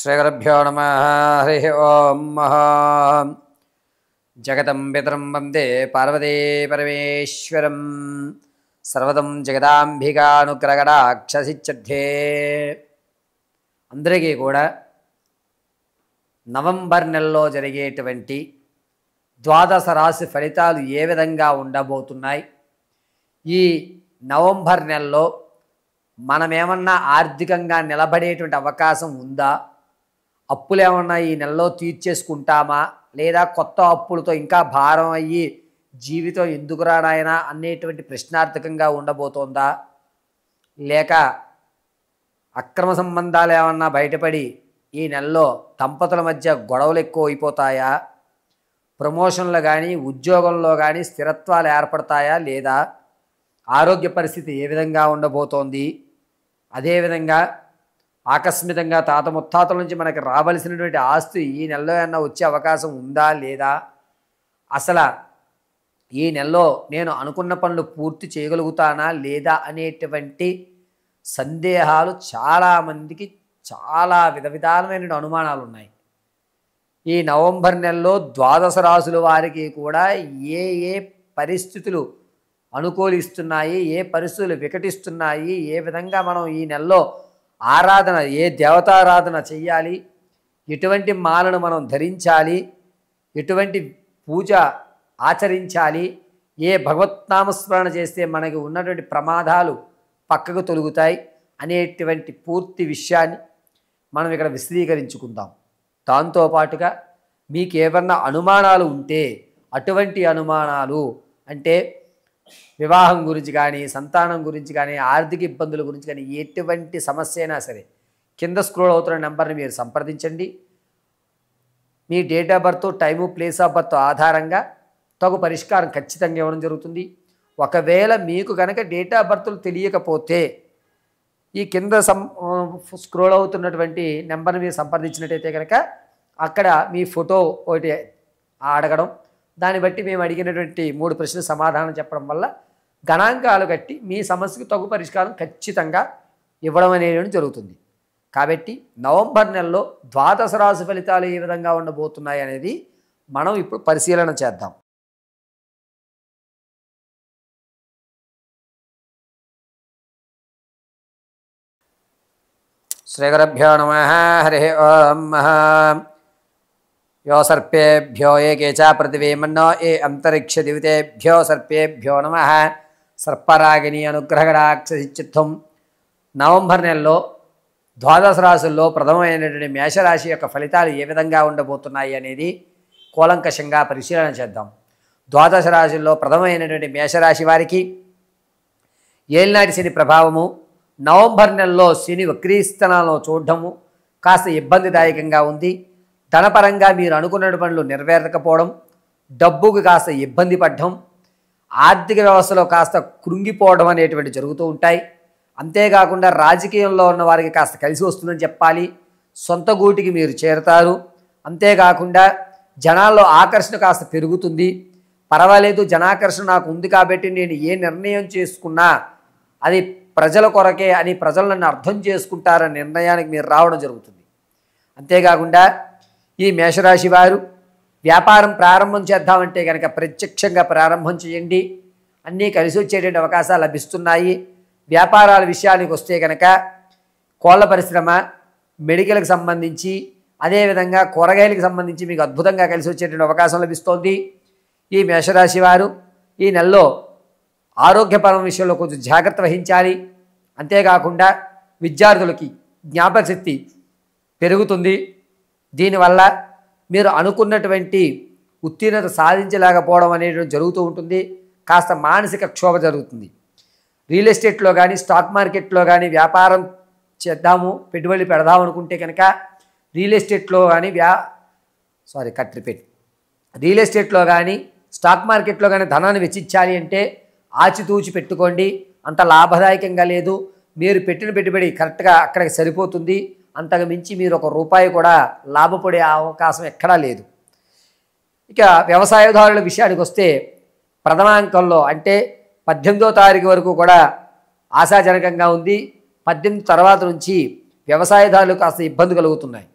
శ్రీగురుభ్యో నమః. హరి ఓం. జగతం పితరం వందే పార్వతీ పరమేశ్వరం. సర్వతం జగదాంబికానుగ్రహకటాక్షసిద్ధే. అందరికీ కూడా నవంబర్ నెలలో జరిగేటువంటి ద్వాదశ రాశి ఫలితాలు ఏ విధంగా ఉండబోతున్నాయి, ఈ నవంబర్ నెలలో మనమేమన్నా ఆర్థికంగా నిలబడేటువంటి అవకాశం ఉందా, అప్పులు ఏమన్నా ఈ నెలలో తీర్చేసుకుంటామా, లేదా కొత్త అప్పులతో ఇంకా భారం అయ్యి జీవితం ఎందుకు రానాయనా అనేటువంటి ప్రశ్నార్థకంగా ఉండబోతోందా, లేక అక్రమ సంబంధాలు ఏమన్నా బయటపడి ఈ నెలలో దంపతుల మధ్య గొడవలు ఎక్కువ అయిపోతాయా, ప్రమోషన్లు కానీ ఉద్యోగంలో కానీ స్థిరత్వాలు ఏర్పడతాయా, లేదా ఆరోగ్య పరిస్థితి ఏ విధంగా ఉండబోతోంది, అదేవిధంగా ఆకస్మికంగా తాత ముత్తాతల నుంచి మనకి రావలసినటువంటి ఆస్తి ఈ నెలలో ఏమన్నా వచ్చే అవకాశం ఉందా లేదా, అసలు ఈ నెలలో నేను అనుకున్న పనులు పూర్తి చేయగలుగుతానా లేదా అనేటువంటి సందేహాలు చాలామందికి చాలా విధాలమైన అనుమానాలు ఉన్నాయి. ఈ నవంబర్ నెలలో ద్వాదశ రాశుల వారికి కూడా ఏ ఏ పరిస్థితులు అనుకూలిస్తున్నాయి, ఏ పరిస్థితులు వికటిస్తున్నాయి, ఏ విధంగా మనం ఈ నెలలో ఆరాధన, ఏ దేవతారాధన చెయ్యాలి, ఎటువంటి మాలను మనం ధరించాలి, ఎటువంటి పూజ ఆచరించాలి, ఏ భగవత్నామస్మరణ చేస్తే మనకి ఉన్నటువంటి ప్రమాదాలు పక్కకు తొలుగుతాయి అనేటువంటి పూర్తి విషయాన్ని మనం ఇక్కడ విశదీకరించుకుందాం. దాంతోపాటుగా మీకు ఏమన్నా అనుమానాలు ఉంటే అటువంటి అనుమానాలు అంటే వివాహం గురించి కానీ, సంతానం గురించి కానీ, ఆర్థిక ఇబ్బందుల గురించి కానీ ఎటువంటి సమస్య అయినా సరే కింద స్క్రోల్ అవుతున్న నెంబర్ని మీరు సంప్రదించండి. మీ date of birth, time, place of birth ఆధారంగా తగు పరిష్కారం ఖచ్చితంగా ఇవ్వడం జరుగుతుంది. ఒకవేళ మీకు కనుక డేట్ ఆఫ్ బర్త్లు తెలియకపోతే ఈ కింద స్క్రోల్ అవుతున్నటువంటి నెంబర్ని మీరు సంప్రదించినట్టయితే కనుక అక్కడ మీ ఫోటో ఒకటి అడగడం, దాన్ని బట్టి మేము అడిగినటువంటి 3 ప్రశ్నలు సమాధానం చెప్పడం వల్ల గణాంకాలు కట్టి మీ సమస్యకు తగు పరిష్కారం ఖచ్చితంగా ఇవ్వడం అనేది జరుగుతుంది. కాబట్టి నవంబర్ నెలలో ద్వాదశ రాశి ఫలితాలు ఏ విధంగా ఉండబోతున్నాయి అనేది మనం ఇప్పుడు పరిశీలన చేద్దాం. శ్రీగురుభ్యో నమః. హరి ఓం. यो सर्पेभ्यो एके च पृथिवीमन्नो ये अंतरिक्ष दिवितेभ्यो सर्पेभ्यो नमः. सर्परागिनी అనుగ్రహకటాక్షసిద్ధం. నవంబర్ నెలలో ద్వాదశ రాశుల్లో ప్రథమమైనటువంటి మేషరాశి యొక్క ఫలితాలు ఏ విధంగా ఉండబోతున్నాయి అనేది కూలంకషంగా పరిశీలన చేద్దాం. ద్వాదశ రాశుల్లో ప్రథమమైనటువంటి మేషరాశి వారికి ఏలినాటి శని ప్రభావము, నవంబర్ నెలలో శని వక్రీస్థానంలో చూడటము కాస్త ఇబ్బందిదాయకంగా ఉంది. ధనపరంగా మీరు అనుకున్న పనులు నెరవేరకపోవడం, డబ్బుకు కాస్త ఇబ్బంది పడడం, ఆర్థిక వ్యవస్థలో కాస్త కృంగిపోవడం అనేటువంటి జరుగుతూ ఉంటాయి. అంతేకాకుండా రాజకీయంలో ఉన్న వారికి కాస్త కలిసి వస్తుందని చెప్పాలి. సొంత గూటికి మీరు చేరుతారు. అంతేకాకుండా జనాల్లో ఆకర్షణ కాస్త పెరుగుతుంది. పర్వాలేదు, జనాకర్షణ నాకు ఉంది కాబట్టి నేను ఏ నిర్ణయం చేసుకున్నా అది ప్రజల కొరకే అని ప్రజలు నన్ను అర్థం చేసుకుంటారనే నిర్ణయానికి మీరు రావడం జరుగుతుంది. అంతేకాకుండా ఈ మేషరాశి వారు వ్యాపారం ప్రారంభం చేద్దామంటే కనుక ప్రత్యక్షంగా ప్రారంభం చేయండి, అన్నీ కలిసి వచ్చేటువంటి అవకాశాలు లభిస్తున్నాయి. వ్యాపారాల విషయానికి వస్తే కనుక కోళ్ళ పరిశ్రమ, మెడికల్కి సంబంధించి, అదేవిధంగా కూరగాయలకు సంబంధించి మీకు అద్భుతంగా కలిసి వచ్చేటువంటి అవకాశం లభిస్తోంది. ఈ మేషరాశి వారు ఈ నెలలో ఆరోగ్యపరం విషయంలో కొంచెం జాగ్రత్త వహించాలి. అంతేకాకుండా విద్యార్థులకి జ్ఞాపక శక్తి పెరుగుతుంది. దీనివల్ల మీరు అనుకున్నటువంటి ఉత్తీర్ణత సాధించలేకపోవడం అనేది జరుగుతూ ఉంటుంది. కాస్త మానసిక క్షోభ జరుగుతుంది. రియల్ ఎస్టేట్లో కానీ, స్టాక్ మార్కెట్లో కానీ వ్యాపారం చేద్దాము, పెట్టుబడి పెడదాం అనుకుంటే కనుక రియల్ ఎస్టేట్లో కానీ రియల్ ఎస్టేట్లో కానీ స్టాక్ మార్కెట్లో కానీ ధనాన్ని వెచ్చించాలి అంటే ఆచితూచి పెట్టుకోండి. అంత లాభదాయకంగా లేదు. మీరు పెట్టిన పెట్టుబడి కరెక్ట్గా అక్కడికి సరిపోతుంది. అంతకు మించి మీరు ₹1 కూడా లాభపడే అవకాశం ఎక్కడా లేదు. ఇక వ్యవసాయదారుల విషయానికి వస్తే ప్రథమాంకంలో అంటే 18వ తారీఖు వరకు కూడా ఆశాజనకంగా ఉంది. 18 తర్వాత నుంచి వ్యవసాయదారులకు కాస్త ఇబ్బంది కలుగుతున్నాయి.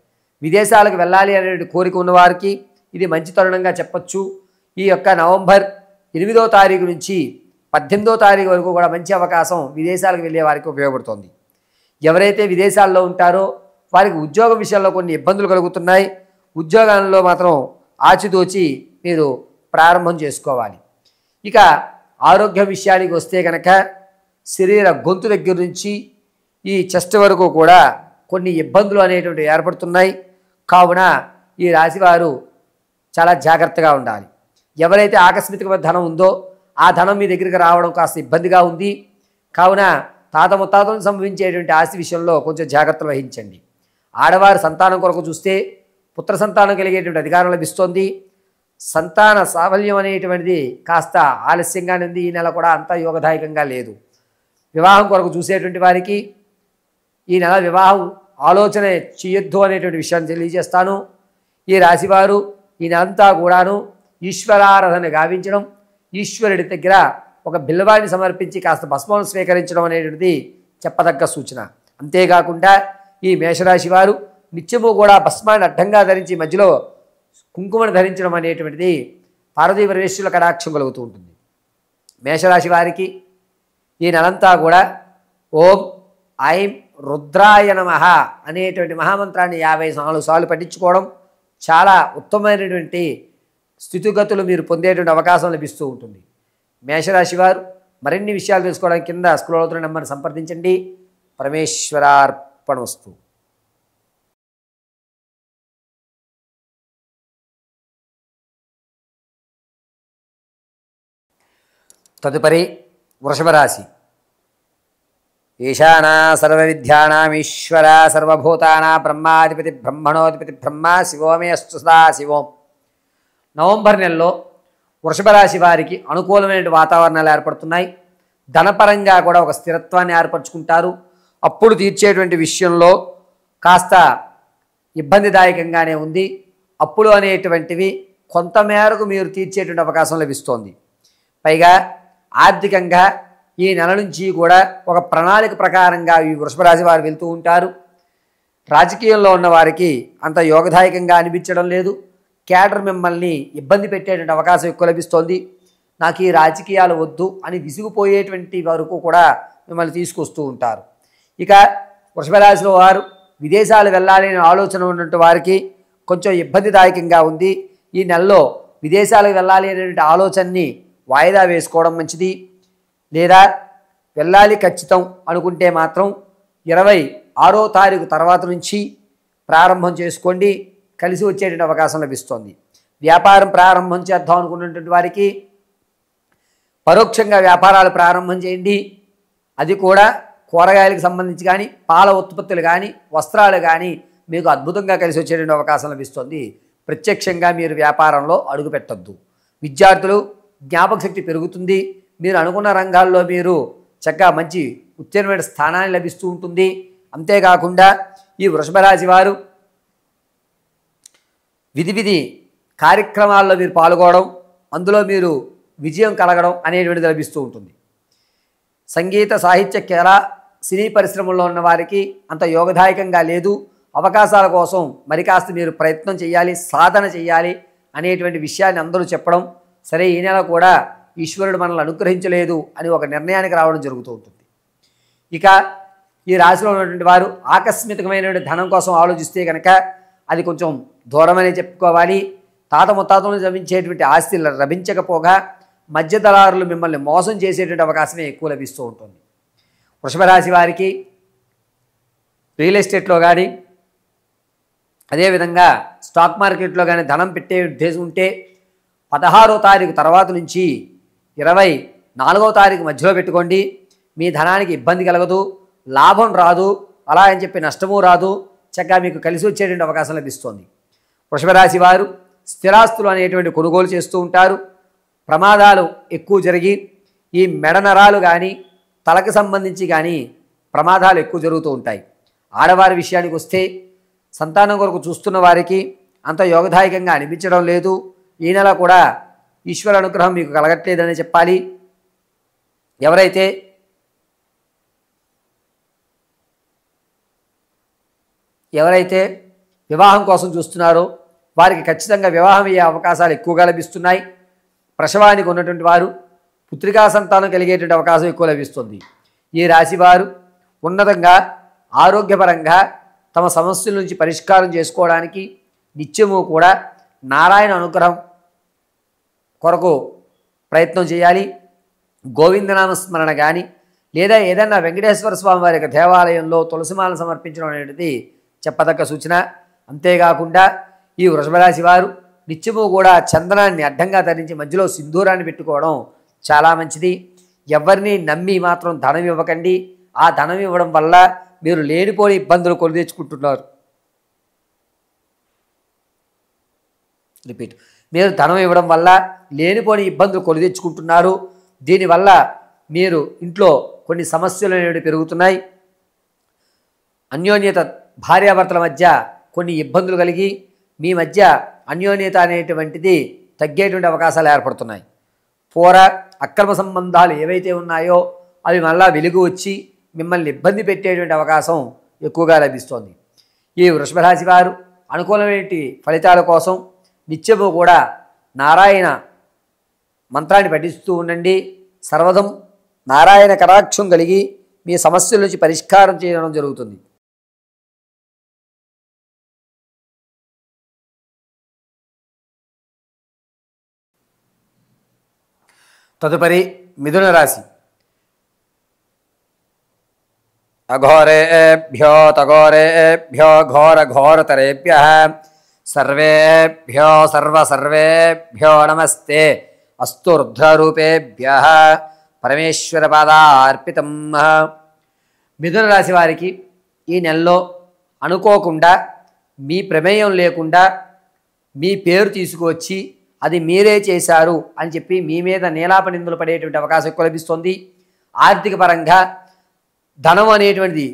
విదేశాలకు వెళ్ళాలి అనే కోరిక ఉన్నవారికి ఇది మంచి తరుణంగా చెప్పచ్చు. ఈ యొక్క నవంబర్ 8వ తారీఖు నుంచి 18వ తారీఖు వరకు కూడా మంచి అవకాశం విదేశాలకు వెళ్ళే వారికి ఉపయోగపడుతుంది. ఎవరైతే విదేశాల్లో ఉంటారో వారికి ఉద్యోగ విషయంలో కొన్ని ఇబ్బందులు కలుగుతున్నాయి. ఉద్యోగాల్లో మాత్రం ఆచితూచి మీరు ప్రారంభం చేసుకోవాలి. ఇక ఆరోగ్య విషయానికి వస్తే కనుక శరీర గొంతు దగ్గర నుంచి ఈ చెస్ట్ వరకు కూడా కొన్ని ఇబ్బందులు అనేటువంటివి ఏర్పడుతున్నాయి. కావున ఈ రాశివారు చాలా జాగ్రత్తగా ఉండాలి. ఎవరైతే ఆకస్మికమైన ధనం ఉందో ఆ ధనం మీ దగ్గరికి రావడం కాస్త ఇబ్బందిగా ఉంది. కావున తాత ముత్తాతలను సంభవించేటువంటి ఆస్తి విషయంలో కొంచెం జాగ్రత్తలు వహించండి. ఆడవారు సంతానం కొరకు చూస్తే పుత్ర సంతానం కలిగేటువంటి అధికారం లభిస్తోంది. సంతాన సాఫల్యం అనేటువంటిది కాస్త ఆలస్యంగానే ఉంది. ఈ నెల కూడా అంతా యోగదాయకంగా లేదు. వివాహం కొరకు చూసేటువంటి వారికి ఈ నెల వివాహం ఆలోచన చేయొద్దు అనేటువంటి విషయాన్ని తెలియజేస్తాను. ఈ రాశివారు ఈ నెలంతా కూడాను ఈశ్వరారాధన గావించడం, ఈశ్వరుడి దగ్గర ఒక బిల్వాన్ని సమర్పించి కాస్త భస్మం స్వీకరించడం అనేటువంటిది చెప్పదగ్గ సూచన. అంతేకాకుండా ఈ మేషరాశి వారు నిత్యము కూడా భస్మాన్ని అడ్డంగా ధరించి మధ్యలో కుంకుమను ధరించడం అనేటువంటిది పార్వతీ పరమేశ్వరుల కటాక్షం కలుగుతూ ఉంటుంది. మేషరాశి వారికి ఈ నెలంతా కూడా ఓం ఐం రుద్రాయ నమః అనేటువంటి మహామంత్రాన్ని 54 సార్లు పఠించుకోవడం చాలా ఉత్తమమైనటువంటి స్థితిగతులు మీరు పొందేటువంటి అవకాశం లభిస్తూ ఉంటుంది. మేషరాశి వారు మరిన్ని విషయాలు తెలుసుకోవడానికి కింద స్క్రోల్ అవుతున్న నెంబర్ని సంప్రదించండి. పరమేశ్వరార్పణమస్తు. తదుపరి వృషభ రాశి. ఈశానా సర్వవిద్యానామీశ్వర సర్వభూతానా బ్రహ్మాధిపతి బ్రహ్మణోధిపతి బ్రహ్మ శివోమే అస్తు సదా శివోం. నవంబర్ నెలలో వృషభ రాశి వారికి అనుకూలమైన వాతావరణాలు ఏర్పడుతున్నాయి. ధనపరంగా కూడా ఒక స్థిరత్వాన్ని ఏర్పరచుకుంటారు. అప్పుడు తీర్చేటువంటి విషయంలో కాస్త ఇబ్బందిదాయకంగానే ఉంది. అప్పులు అనేటువంటివి కొంతమేరకు మీరు తీర్చేటువంటి అవకాశం లభిస్తోంది. పైగా ఆర్థికంగా ఈ నెల నుంచి కూడా ఒక ప్రణాళిక ప్రకారంగా ఈ వృషభ రాశి వారు వెళ్తూ ఉంటారు. రాజకీయంలో ఉన్న వారికి అంత యోగదాయకంగా అనిపించడం లేదు. క్యాడర్ మిమ్మల్ని ఇబ్బంది పెట్టేటువంటి అవకాశం ఎక్కువ లభిస్తోంది. నాకు ఈ రాజకీయాలు వద్దు అని విసిగిపోయేటువంటి వరకు కూడా మిమ్మల్ని తీసుకొస్తూ ఉంటారు. ఇక వృషభ రాశిలో వారు విదేశాలు వెళ్ళాలి అనే ఆలోచన ఉన్నటువంటి వారికి కొంచెం ఇబ్బందిదాయకంగా ఉంది. ఈ నెలలో విదేశాలకు వెళ్ళాలి అనేటువంటి ఆలోచనని వాయిదా వేసుకోవడం మంచిది. లేదా వెళ్ళాలి ఖచ్చితం అనుకుంటే మాత్రం 26వ తారీఖు తర్వాత నుంచి ప్రారంభం చేసుకోండి. కలిసి వచ్చేటువంటి అవకాశం లభిస్తోంది. వ్యాపారం ప్రారంభం చేద్దాం అనుకున్నటువంటి వారికి పరోక్షంగా వ్యాపారాలు ప్రారంభం చేయండి. అది కూడా కూరగాయలకు సంబంధించి కానీ, పాల ఉత్పత్తులు కానీ, వస్త్రాలు కానీ మీకు అద్భుతంగా కలిసి వచ్చేటువంటి అవకాశం లభిస్తుంది. ప్రత్యక్షంగా మీరు వ్యాపారంలో అడుగు పెట్టద్దు. విద్యార్థులు జ్ఞాపక శక్తి పెరుగుతుంది. మీరు అనుకున్న రంగాల్లో మీరు చక్కగా మంచి ఉత్తీర్ణమైన స్థానాన్ని లభిస్తూ ఉంటుంది. అంతేకాకుండా ఈ వృషభ రాశి వారు విధి కార్యక్రమాల్లో మీరు పాల్గొనడం, అందులో మీరు విజయం కలగడం అనేటువంటిది లభిస్తూ ఉంటుంది. సంగీత సాహిత్య కళ సినీ పరిశ్రమల్లో ఉన్న వారికి అంత యోగదాయకంగా లేదు. అవకాశాల కోసం మరి కాస్త మీరు ప్రయత్నం చేయాలి, సాధన చేయాలి అనేటువంటి విషయాన్ని అందరూ చెప్పడం, సరే ఈ నెల కూడా ఈశ్వరుడు మనల్ని అనుగ్రహించలేదు అని ఒక నిర్ణయానికి రావడం జరుగుతూ ఉంటుంది. ఇక ఈ రాశిలో ఉన్నటువంటి వారు ఆకస్మికమైనటువంటి ధనం కోసం ఆలోచిస్తే కనుక అది కొంచెం దూరమనే చెప్పుకోవాలి. తాత ముత్తాతలను జమించేటువంటి ఆస్తి లభించకపోగా మధ్య దళారులు మిమ్మల్ని మోసం చేసేటువంటి అవకాశమే ఎక్కువ లభిస్తూ ఉంటుంది. వృషభ రాశి వారికి రియల్ ఎస్టేట్లో కానీ, అదేవిధంగా స్టాక్ మార్కెట్లో కానీ ధనం పెట్టే ఉద్దేశం ఉంటే 16వ తారీఖు తర్వాత నుంచి 24వ తారీఖు మధ్యలో పెట్టుకోండి. మీ ధనానికి ఇబ్బంది కలగదు, లాభం రాదు, అలా అని చెప్పి నష్టము రాదు. చక్కగా మీకు కలిసి వచ్చేటువంటి అవకాశం లభిస్తుంది. వృషభ రాశి వారు స్థిరాస్తులు అనేటువంటి కొనుగోలు చేస్తూ ఉంటారు. ప్రమాదాలు ఎక్కువ జరిగి ఈ మెడ నరాలు కానీ, తలకు సంబంధించి కానీ ప్రమాదాలు ఎక్కువ జరుగుతూ ఉంటాయి. ఆడవారి విషయానికి వస్తే సంతానం కొరకు చూస్తున్న వారికి అంత యోగదాయకంగా అనిపించడం లేదు. ఈ నెల కూడా ఈశ్వర అనుగ్రహం మీకు కలగట్లేదని చెప్పాలి. ఎవరైతే వివాహం కోసం చూస్తున్నారో వారికి ఖచ్చితంగా వివాహం అయ్యే అవకాశాలు ఎక్కువగా లభిస్తున్నాయి. ప్రసవానికి ఉన్నటువంటి వారు పుత్రికా సంతానం కలిగేటువంటి అవకాశం ఎక్కువ లభిస్తుంది. ఈ రాశివారు ఉన్నతంగా ఆరోగ్యపరంగా తమ సమస్యల నుంచి పరిష్కారం చేసుకోవడానికి నిత్యము కూడా నారాయణ అనుగ్రహం కొరకు ప్రయత్నం చేయాలి. గోవిందనామ స్మరణ కానీ లేదా ఏదైనా వెంకటేశ్వర స్వామి వారి యొక్క దేవాలయంలో తులసిమాలను సమర్పించడం అనేది చెప్పదగ్గ సూచన. అంతేకాకుండా ఈ వృషభ రాశి వారు నిత్యము కూడా చందనాన్ని అడ్డంగా ధరించి మధ్యలో సింధూరాన్ని పెట్టుకోవడం చాలా మంచిది. ఎవరిని నమ్మి మాత్రం ధనం ఇవ్వకండి. ఆ ధనం ఇవ్వడం వల్ల మీరు లేనిపోని ఇబ్బందులు కొని తెచ్చుకుంటున్నారు. రిపీట్, మీరు ధనం ఇవ్వడం వల్ల లేనిపోని ఇబ్బందులు కొని తెచ్చుకుంటున్నారు. దీనివల్ల మీరు ఇంట్లో కొన్ని సమస్యలు అనేవి పెరుగుతున్నాయి. అన్యోన్యత భార్యాభర్తల మధ్య కొన్ని ఇబ్బందులు కలిగి మీ మధ్య అన్యోన్యత అనేటువంటిది తగ్గేటువంటి అవకాశాలు ఏర్పడుతున్నాయి. అక్రమ సంబంధాలు ఏవైతే ఉన్నాయో అవి మళ్ళా వెలుగు వచ్చి మిమ్మల్ని ఇబ్బంది పెట్టేటువంటి అవకాశం ఎక్కువగా లభిస్తోంది. ఈ వృషభ రాశి వారు అనుకూలమైన ఫలితాల కోసం నిత్యము కూడా నారాయణ మంత్రాన్ని పఠిస్తూ ఉండండి. సర్వదం నారాయణ కటాక్షం కలిగి మీ సమస్యల నుంచి పరిష్కారం చేయడం జరుగుతుంది. తదుపరి మిథున రాశి. అఘోరేభ్యో తఘోరేభ్యో ఘోర ఘోరతరేభ్యః సర్వేభ్యో సర్వేభ్యో నమస్తే అస్తు రుద్రరూపేభ్యః పరమేశ్వర పాదార్పితం. మిథున రాశి వారికి ఈ నెలలో అనుకోకుండా మీ ప్రమేయం లేకుండా మీ పేరు తీసుకువచ్చి అది మీరే చేశారు అని చెప్పి మీ మీద నీలాప నిందలు పడేటువంటి అవకాశం ఎక్కువ లభిస్తుంది. ఆర్థిక పరంగా ధనం అనేటువంటిది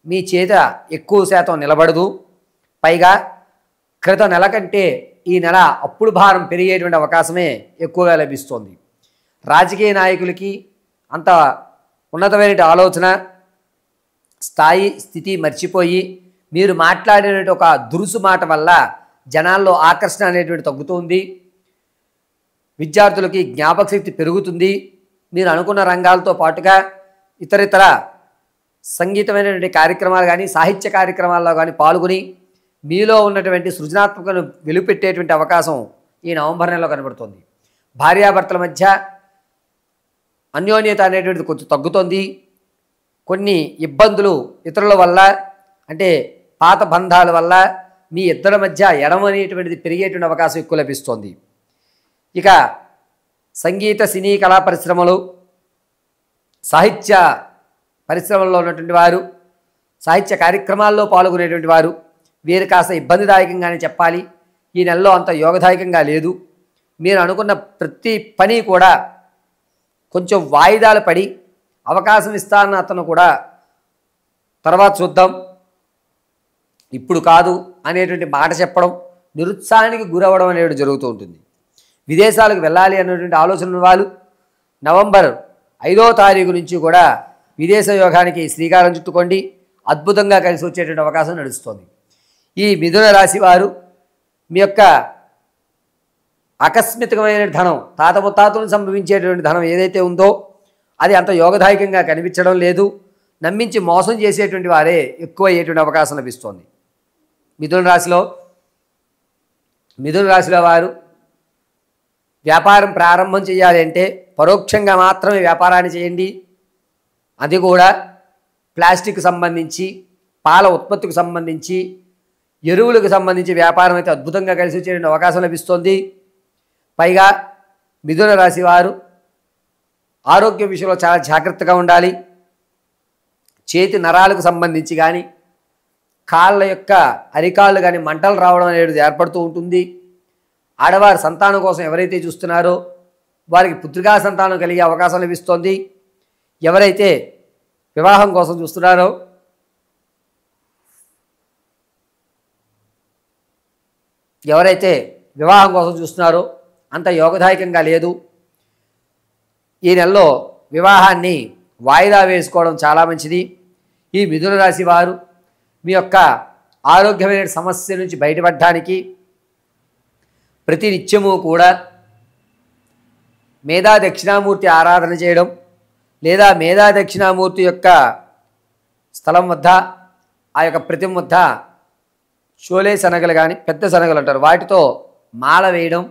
మీ చేత ఎక్కువ శాతం నిలబడదు. పైగా క్రితం నెల కంటే ఈ నెల అప్పుల భారం పెరిగేటువంటి అవకాశమే ఎక్కువగా లభిస్తుంది. రాజకీయ నాయకులకి అంత ఉన్నతమైన ఆలోచన స్థాయి స్థితి మర్చిపోయి మీరు మాట్లాడిన ఒక దురుసు మాట వల్ల జనాల్లో ఆకర్షణ అనేటువంటి తగ్గుతుంది. విద్యార్థులకి జ్ఞాపక శక్తి పెరుగుతుంది. మీరు అనుకున్న రంగాలతో పాటుగా ఇతరితర సంగీతమైనటువంటి కార్యక్రమాలు కానీ సాహిత్య కార్యక్రమాల్లో కానీ పాల్గొని మీలో ఉన్నటువంటి సృజనాత్మకను వెలుపెట్టేటువంటి అవకాశం ఈ నవంబర్ నెలలో కనబడుతుంది. భార్యాభర్తల మధ్య అన్యోన్యత అనేటువంటిది కొంచెం తగ్గుతుంది. కొన్ని ఇబ్బందులు ఇతరుల వల్ల అంటే పాత బంధాల వల్ల మీ ఇద్దరి మధ్య ఎడమ అనేటువంటిది పెరిగేటువంటి అవకాశం ఎక్కువ లభిస్తుంది. ఇక సంగీత సినీ కళా పరిశ్రమలు సాహిత్య పరిశ్రమల్లో ఉన్నటువంటి వారు సాహిత్య కార్యక్రమాల్లో పాల్గొనేటువంటి వారు వీరు కాస్త ఇబ్బందిదాయకంగానే చెప్పాలి. ఈ నెలలో అంత యోగదాయకంగా లేదు. మీరు అనుకున్న ప్రతి పని కూడా కొంచెం వాయిదాలు పడి అవకాశం ఇస్తానన్న అతను కూడా తర్వాత చూద్దాం ఇప్పుడు కాదు అనేటువంటి మాట చెప్పడం నిరుత్సాహానికి గురవడం అనేది జరుగుతూ ఉంటుంది. విదేశాలకు వెళ్ళాలి అనేటువంటి ఆలోచన వాళ్ళు నవంబర్ 5వ తారీఖు నుంచి కూడా విదేశ యోగానికి శ్రీకారం చుట్టుకోండి. అద్భుతంగా కలిసి వచ్చేటువంటి అవకాశం నడుస్తుంది. ఈ మిథున రాశి వారు మీ యొక్క ఆకస్మికమైన ధనం తాత ముత్తాతలను సంభవించేటువంటి ధనం ఏదైతే ఉందో అది అంత యోగదాయకంగా కనిపించడం లేదు. నమ్మించి మోసం చేసేటువంటి వారే ఎక్కువ అయ్యేటువంటి అవకాశం లభిస్తోంది. మిథున రాశిలో వారు వ్యాపారం ప్రారంభం చేయాలి అంటే పరోక్షంగా మాత్రమే వ్యాపారాన్ని చేయండి. అది కూడా ప్లాస్టిక్ సంబంధించి పాల ఉత్పత్తికి సంబంధించి ఎరువులకు సంబంధించి వ్యాపారం అయితే అద్భుతంగా కలిసి వచ్చే అవకాశం లభిస్తుంది. పైగా మిథున రాశి వారు ఆరోగ్య విషయంలో చాలా జాగ్రత్తగా ఉండాలి. చేతి నరాలకు సంబంధించి కానీ కాళ్ళ యొక్క అరికాళ్ళు కానీ మంటలు రావడం అనేది ఏర్పడుతూ ఉంటుంది. ఆడవారి సంతానం కోసం ఎవరైతే చూస్తున్నారో వారికి పుత్రికా సంతానం కలిగే అవకాశం లభిస్తోంది. ఎవరైతే వివాహం కోసం చూస్తున్నారో అంత యోగదాయకంగా లేదు. ఈ నెలలో వివాహాన్ని వాయిదా వేసుకోవడం చాలా మంచిది. ఈ మిథున రాశి వారు మీ యొక్క ఆరోగ్యమైన సమస్య నుంచి బయటపడడానికి ప్రతి నిత్యము కూడా మేధా దక్షిణామూర్తి ఆరాధన చేయడం, లేదా మేధా దక్షిణామూర్తి యొక్క స్థలం వద్ద ఆ యొక్క ప్రతిమ వద్ద చోలే శనగలు కానీ పెద్ద శనగలు అంటారు, వాటితో మాల వేయడం,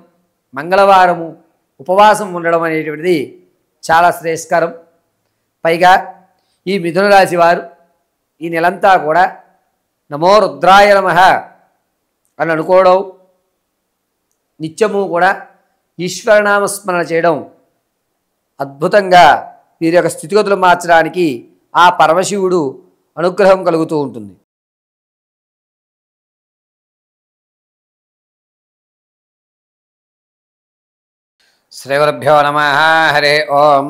మంగళవారము ఉపవాసం ఉండడం అనేటువంటిది చాలా శ్రేయస్కరం. పైగా ఈ మిథున రాశి వారు ఈ నెలంతా కూడా నమో రుద్రాయ నమః అని అనుకోవడం, నిత్యము కూడా ఈశ్వరనామస్మరణ చేయడం అద్భుతంగా వీరి యొక్క స్థితిగతులు మార్చడానికి ఆ పరమశివుడు అనుగ్రహం కలుగుతూ ఉంటుంది. శ్రీగురుభ్యో నమః. హరి ఓం.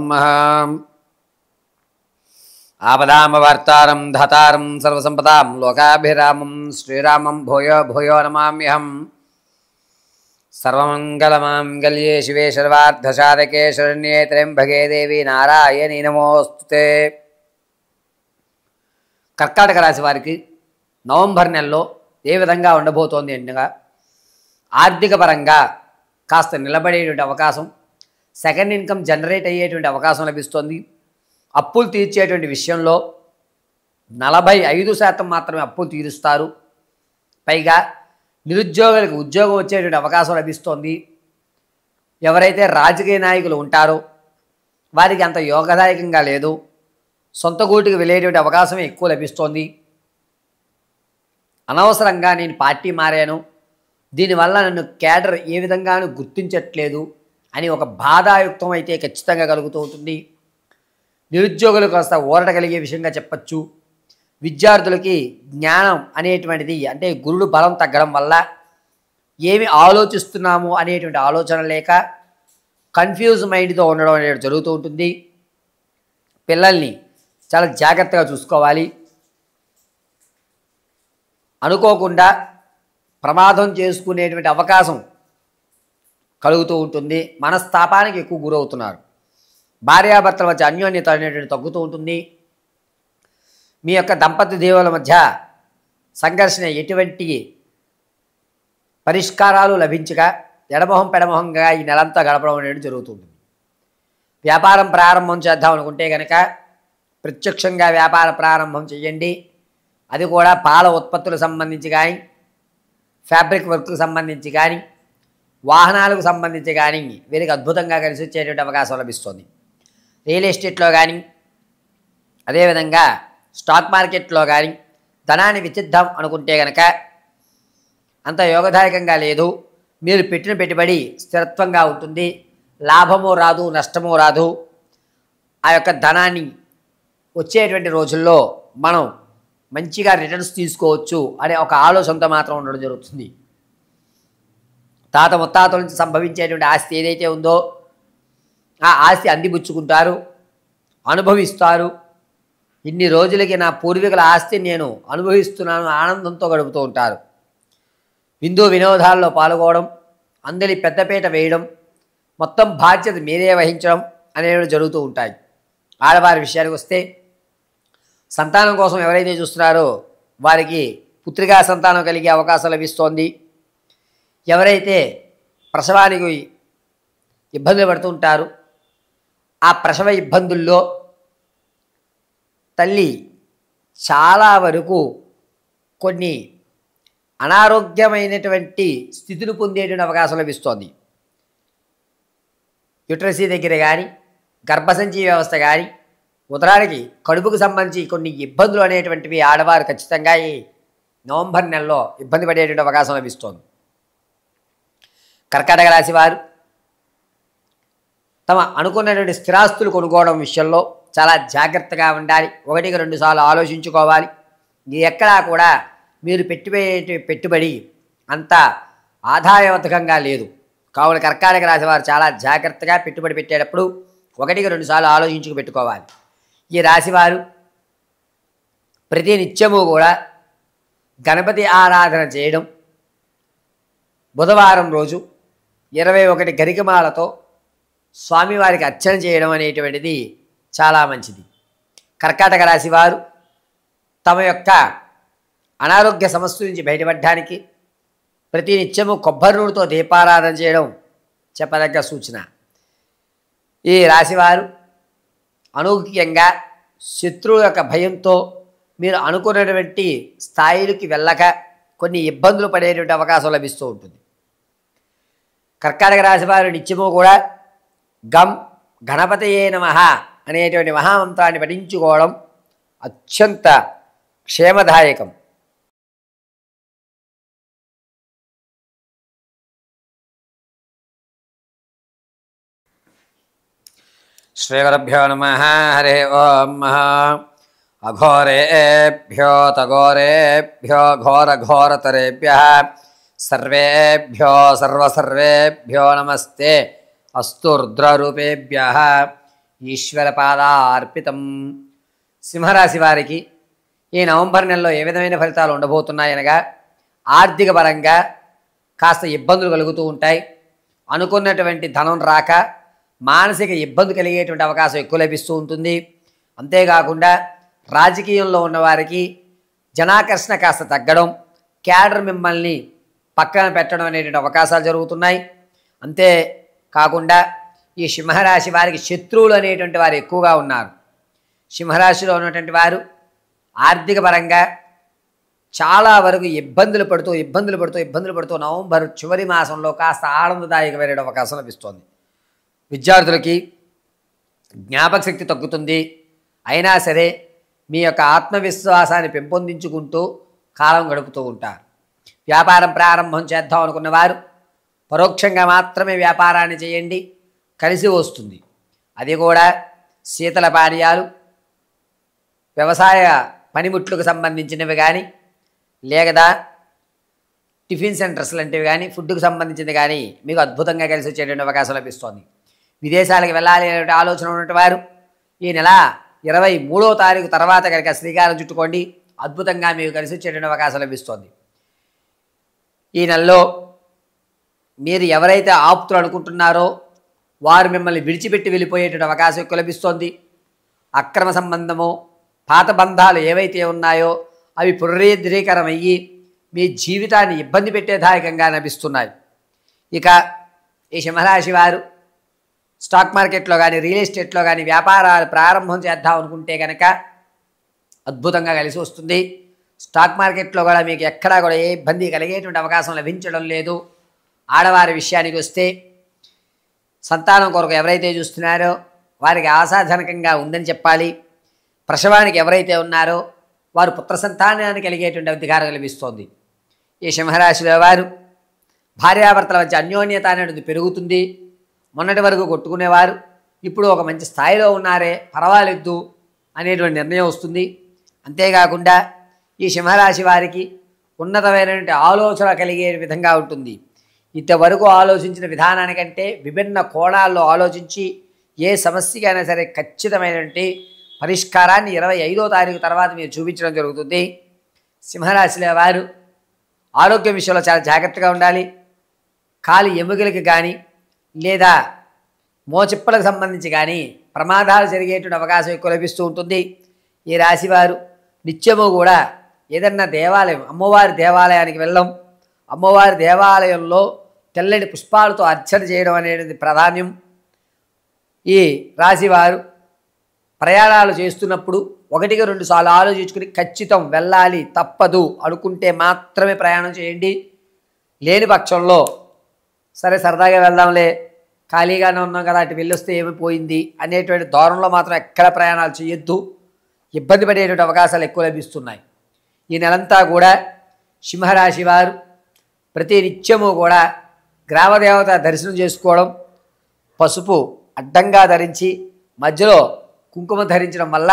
ఆపదామవార్తారం ధాతారం సర్వసంపదాం లోకాభిరామం శ్రీరామం భూయో భూయో నమామ్యహం. సర్వమంగళమాంగళ్యే శివే సర్వార్థసాధకే శరణ్యే త్ర్యంబకే దేవి నారాయణీ నమోస్తుతే. కర్కాటక రాశి వారికి నవంబర్ నెలలో ఏ విధంగా ఉండబోతోంది అనగా, ఆర్థిక పరంగా కాస్త నిలబడేటువంటి అవకాశం, సెకండ్ ఇన్కమ్ జనరేట్ అయ్యేటువంటి అవకాశం లభిస్తుంది. అప్పులు తీర్చేటువంటి విషయంలో 45% మాత్రమే అప్పులు తీరుస్తారు. పైగా నిరుద్యోగులకు ఉద్యోగం వచ్చేటువంటి అవకాశం లభిస్తోంది. ఎవరైతే రాజకీయ నాయకులు ఉంటారో వారికి అంత యోగదాయకంగా లేదు, సొంత గూటికి వెళ్ళేటువంటి అవకాశం ఎక్కువ లభిస్తోంది. అనవసరంగా నేను పార్టీ మారాను, దీనివల్ల నన్ను కేడర్ ఏ విధంగానూ గుర్తించట్లేదు అని ఒక బాధాయుక్తం అయితే ఖచ్చితంగా కలుగుతూ ఉంటుంది. నిరుద్యోగులకు కాస్త ఊరట కలిగే విషయంగా చెప్పచ్చు. విద్యార్థులకి జ్ఞానం అనేటువంటిది, అంటే గురుడు బలం తగ్గడం వల్ల ఏమి ఆలోచిస్తున్నాము అనేటువంటి ఆలోచన లేక కన్ఫ్యూజ్ మైండ్తో ఉండడం అనేది జరుగుతూ ఉంటుంది. పిల్లల్ని చాలా జాగ్రత్తగా చూసుకోవాలి. అనుకోకుండా ప్రమాదం చేసుకునేటువంటి అవకాశం కలుగుతూ ఉంటుంది. మనస్తాపానికి ఎక్కువ గురవుతున్నారు. భార్యాభర్తల మధ్య అన్యోన్యత అనేటువంటి తగ్గుతూ ఉంటుంది. మీ యొక్క దంపతి దేవుల మధ్య సంఘర్షణ ఎటువంటి పరిష్కారాలు లభించగా ఎడమొహం పెడమొహంగా ఈ నెలంతా గడపడం అనేది జరుగుతుంది. వ్యాపారం ప్రారంభం చేద్దాం అనుకుంటే కనుక ప్రత్యక్షంగా వ్యాపార ప్రారంభం చేయండి. అది కూడా పాల ఉత్పత్తులకు సంబంధించి కానీ, ఫ్యాబ్రిక్ వర్క్కి సంబంధించి కానీ, వాహనాలకు సంబంధించి కానీ వీరికి అద్భుతంగా కలిసి వచ్చేటువంటి అవకాశం లభిస్తుంది. రియల్ ఎస్టేట్లో కానీ, అదేవిధంగా స్టాక్ మార్కెట్లో కానీ ధనాన్ని వెచ్చిద్దాం అనుకుంటే కనుక అంత యోగదాయకంగా లేదు. మీరు పెట్టిన పెట్టుబడి స్థిరత్వంగా ఉంటుంది. లాభము రాదు, నష్టము రాదు. ఆ యొక్క ధనాన్ని వచ్చేటువంటి రోజుల్లో మనం మంచిగా రిటర్న్స్ తీసుకోవచ్చు అనే ఒక ఆలోచనతో మాత్రం ఉండడం జరుగుతుంది. తాత ముత్తాతల నుంచి సంభవించేటువంటి ఆస్తి ఏదైతే ఉందో ఆ ఆస్తి అందిపుచ్చుకుంటారు, అనుభవిస్తారు. ఇన్ని రోజులకి నా పూర్వీకుల ఆస్తి నేను అనుభవిస్తున్నాను ఆనందంతో గడుపుతూ ఉంటారు. విందు వినోదాల్లో పాల్గొనడం, అందరి పెద్దపీట వేయడం, మొత్తం బాధ్యత మీరే వహించడం అనేవి జరుగుతూ ఉంటాయి. ఆడవారి విషయానికి వస్తే సంతానం కోసం ఎవరైతే చూస్తున్నారో వారికి పుత్రికా సంతానం కలిగే అవకాశం లభిస్తోంది. ఎవరైతే ప్రసవానికి ఇబ్బందులు పడుతూ ఉంటారో ఆ ప్రసవ ఇబ్బందుల్లో తల్లి చాలా వరకు కొన్ని అనారోగ్యమైనటువంటి స్థితిని పొందేటువంటి అవకాశం లభిస్తోంది. యుట్రసీ దగ్గర కానీ, గర్భసంచి వ్యవస్థ కానీ, ఉదరానికి కడుపుకు సంబంధించి కొన్ని ఇబ్బందులు అనేటువంటివి ఆడవారు ఖచ్చితంగా ఈ నవంబర్ నెలలో ఇబ్బంది పడేటువంటి అవకాశం లభిస్తోంది. కర్కాటక రాశి వారు తమ అనుకున్నటువంటి స్థిరాస్తులు కొనుక్కోవడం విషయంలో చాలా జాగ్రత్తగా ఉండాలి. 1-2 సార్లు ఆలోచించుకోవాలి. ఎక్కడా కూడా మీరు పెట్టుబడి అంత ఆదాయవంతంగా లేదు. కావున కర్కాటక రాశి వారు చాలా జాగ్రత్తగా పెట్టుబడి పెట్టేటప్పుడు 1-2 సార్లు ఆలోచించుకు పెట్టుకోవాలి. ఈ రాశివారు ప్రతి నిత్యము కూడా గణపతి ఆరాధన చేయడం, బుధవారం రోజు 21 గరికమాలతో స్వామివారికి అర్చన చేయడం అనేటువంటిది చాలా మంచిది. కర్కాటక రాశి వారు తమ యొక్క అనారోగ్య సమస్యల నుంచి బయటపడడానికి ప్రతి నిత్యము కొబ్బరి నూనెతో దీపారాధన చేయడం చెప్పదగ్గ సూచన. ఈ రాశివారు అనూహ్యంగా శత్రువు యొక్క భయంతో మీరు అనుకున్నటువంటి స్థాయికి వెళ్ళక కొన్ని ఇబ్బందులు పడేటువంటి అవకాశం లభిస్తూ ఉంటుంది. కర్కాటక రాశివారు నిత్యము కూడా గం గణపతయే నమః అనేటువంటి మహామంత్రాన్ని పఠించుకోవడం అత్యంత క్షేమదాయకం. శ్రీగురుభ్యో నమః. హరి ఓం. అఘోరేభ్యో తఘోరేభ్యో ఘోరఘోరతరేభ్యః సర్వేభ్యో సర్వసర్వేభ్యో నమస్తే అస్తు రుద్రరూపేభ్యః ఈశ్వరపాదార్పితం. సింహరాశి వారికి ఈ నవంబర్ నెలలో ఏ విధమైన ఫలితాలు ఉండబోతున్నాయనగా, ఆర్థిక పరంగా కాస్త ఇబ్బందులు కలుగుతూ ఉంటాయి. అనుకున్నటువంటి ధనం రాక మానసిక ఇబ్బంది కలిగేటువంటి అవకాశం ఎక్కువ లభిస్తూ ఉంటుంది. అంతేకాకుండా రాజకీయంలో ఉన్నవారికి జనాకర్షణ కాస్త తగ్గడం, క్యాడర్ మిమ్మల్ని పక్కన పెట్టడం అనేటువంటి అవకాశాలు జరుగుతున్నాయి. అంతేకాకుండా ఈ సింహరాశి వారికి శత్రువులు అనేటువంటి వారు ఎక్కువగా ఉన్నారు. సింహరాశిలో ఉన్నటువంటి వారు ఆర్థిక పరంగా చాలా వరకు ఇబ్బందులు పడుతూ నవంబర్ చివరి మాసంలో కాస్త ఆనందదాయకమైన అవకాశం లభిస్తోంది. విద్యార్థులకి జ్ఞాపక శక్తి తగ్గుతుంది. అయినా సరే మీ యొక్క ఆత్మవిశ్వాసాన్ని పెంపొందించుకుంటూ కాలం గడుపుతూ ఉంటారు. వ్యాపారం ప్రారంభం చేద్దాం అనుకున్నవారు పరోక్షంగా మాత్రమే వ్యాపారాన్ని చేయండి, కలిసి వస్తుంది. అది కూడా శీతల పానీయాలు, వ్యవసాయ పనిముట్లకు సంబంధించినవి కానీ, లేదా టిఫిన్ సెంటర్స్ లాంటివి కానీ, ఫుడ్కు సంబంధించింది కానీ మీకు అద్భుతంగా కలిసి వచ్చేటువంటి అవకాశం లభిస్తోంది. విదేశాలకు వెళ్ళాలి అనే ఆలోచన ఉన్నటువంటి వారు ఈ నెల 23వ తారీఖు తర్వాత కనుక శ్రీకారం చుట్టుకోండి, అద్భుతంగా మీకు కలిసి వచ్చేటువంటి అవకాశం లభిస్తోంది. ఈ నెలలో మీరు ఎవరైతే ఆప్తులు అనుకుంటున్నారో వారు మిమ్మల్ని విడిచిపెట్టి వెళ్ళిపోయేటువంటి అవకాశం ఎక్కువ లభిస్తోంది. అక్రమ సంబంధము, పాత బంధాలు ఏవైతే ఉన్నాయో అవి పునరుద్ధరీకరమయ్యి మీ జీవితాన్ని ఇబ్బంది పెట్టేదాయకంగా లభిస్తున్నాయి. ఇక ఈ సింహరాశి వారు స్టాక్ మార్కెట్లో కానీ, రియల్ ఎస్టేట్లో కానీ వ్యాపారాలు ప్రారంభం చేద్దాం అనుకుంటే కనుక అద్భుతంగా కలిసి వస్తుంది. స్టాక్ మార్కెట్లో కూడా మీకు ఎక్కడా కూడా ఏ ఇబ్బంది కలిగేటువంటి అవకాశం లభించడం లేదు. ఆడవారి విషయానికి వస్తే సంతానం కొరకు ఎవరైతే చూస్తున్నారో వారికి ఆశాజనకంగా ఉందని చెప్పాలి. ప్రసవానికి ఎవరైతే ఉన్నారో వారు పుత్ర సంతానాన్ని కలిగేటువంటి అధికారం లభిస్తోంది. ఈ సింహరాశిలో వారు భార్యాభర్తల మధ్య అన్యోన్యత అనేది పెరుగుతుంది. మొన్నటి వరకు కొట్టుకునేవారు ఇప్పుడు ఒక మంచి స్థాయిలో ఉన్నారే, పర్వాలేదు అనేటువంటి నిర్ణయం వస్తుంది. అంతేకాకుండా ఈ సింహరాశి వారికి ఉన్నతమైనటువంటి ఆలోచన కలిగే విధంగా ఉంటుంది. ఇంతవరకు ఆలోచించిన విధానానికంటే విభిన్న కోణాల్లో ఆలోచించి ఏ సమస్యకైనా సరే ఖచ్చితమైనటువంటి పరిష్కారాన్ని 25వ తారీఖు తర్వాత మీరు చూపించడం జరుగుతుంది. సింహరాశిలో వారు ఆరోగ్యం విషయంలో చాలా జాగ్రత్తగా ఉండాలి. కాలి ఎముకలకి కానీ లేదా మోచిప్పలకు సంబంధించి కానీ ప్రమాదాలు జరిగేటువంటి అవకాశం ఎక్కువ లభిస్తూ ఉంటుంది. ఈ రాశివారు నిత్యము కూడా ఏదన్నా దేవాలయం, అమ్మవారి దేవాలయానికి వెళ్ళడం, అమ్మవారి దేవాలయంలో తెల్లని పుష్పాలతో అర్చన చేయడం అనేది ప్రాధాన్యం. ఈ రాశివారు ప్రయాణాలు చేస్తున్నప్పుడు 1-2 సార్లు ఆలోచించుకుని ఖచ్చితం వెళ్ళాలి తప్పదు అనుకుంటే మాత్రమే ప్రయాణం చేయండి. లేని పక్షంలో సరే సరదాగా వెళ్దాంలే, ఖాళీగానే ఉన్నాం కదా, అటు వెళ్ళొస్తే ఏమైపోయింది అనేటువంటి ధోరణిలో మాత్రం ఎక్కడ ప్రయాణాలు చేయొద్దు. ఇబ్బంది పడేటువంటి అవకాశాలు ఎక్కువ లభిస్తున్నాయి. ఈ నెలంతా కూడా సింహరాశి వారు ప్రతి నిత్యము కూడా గ్రామదేవత దర్శనం చేసుకోవడం, పసుపు అడ్డంగా ధరించి మధ్యలో కుంకుమ ధరించడం వల్ల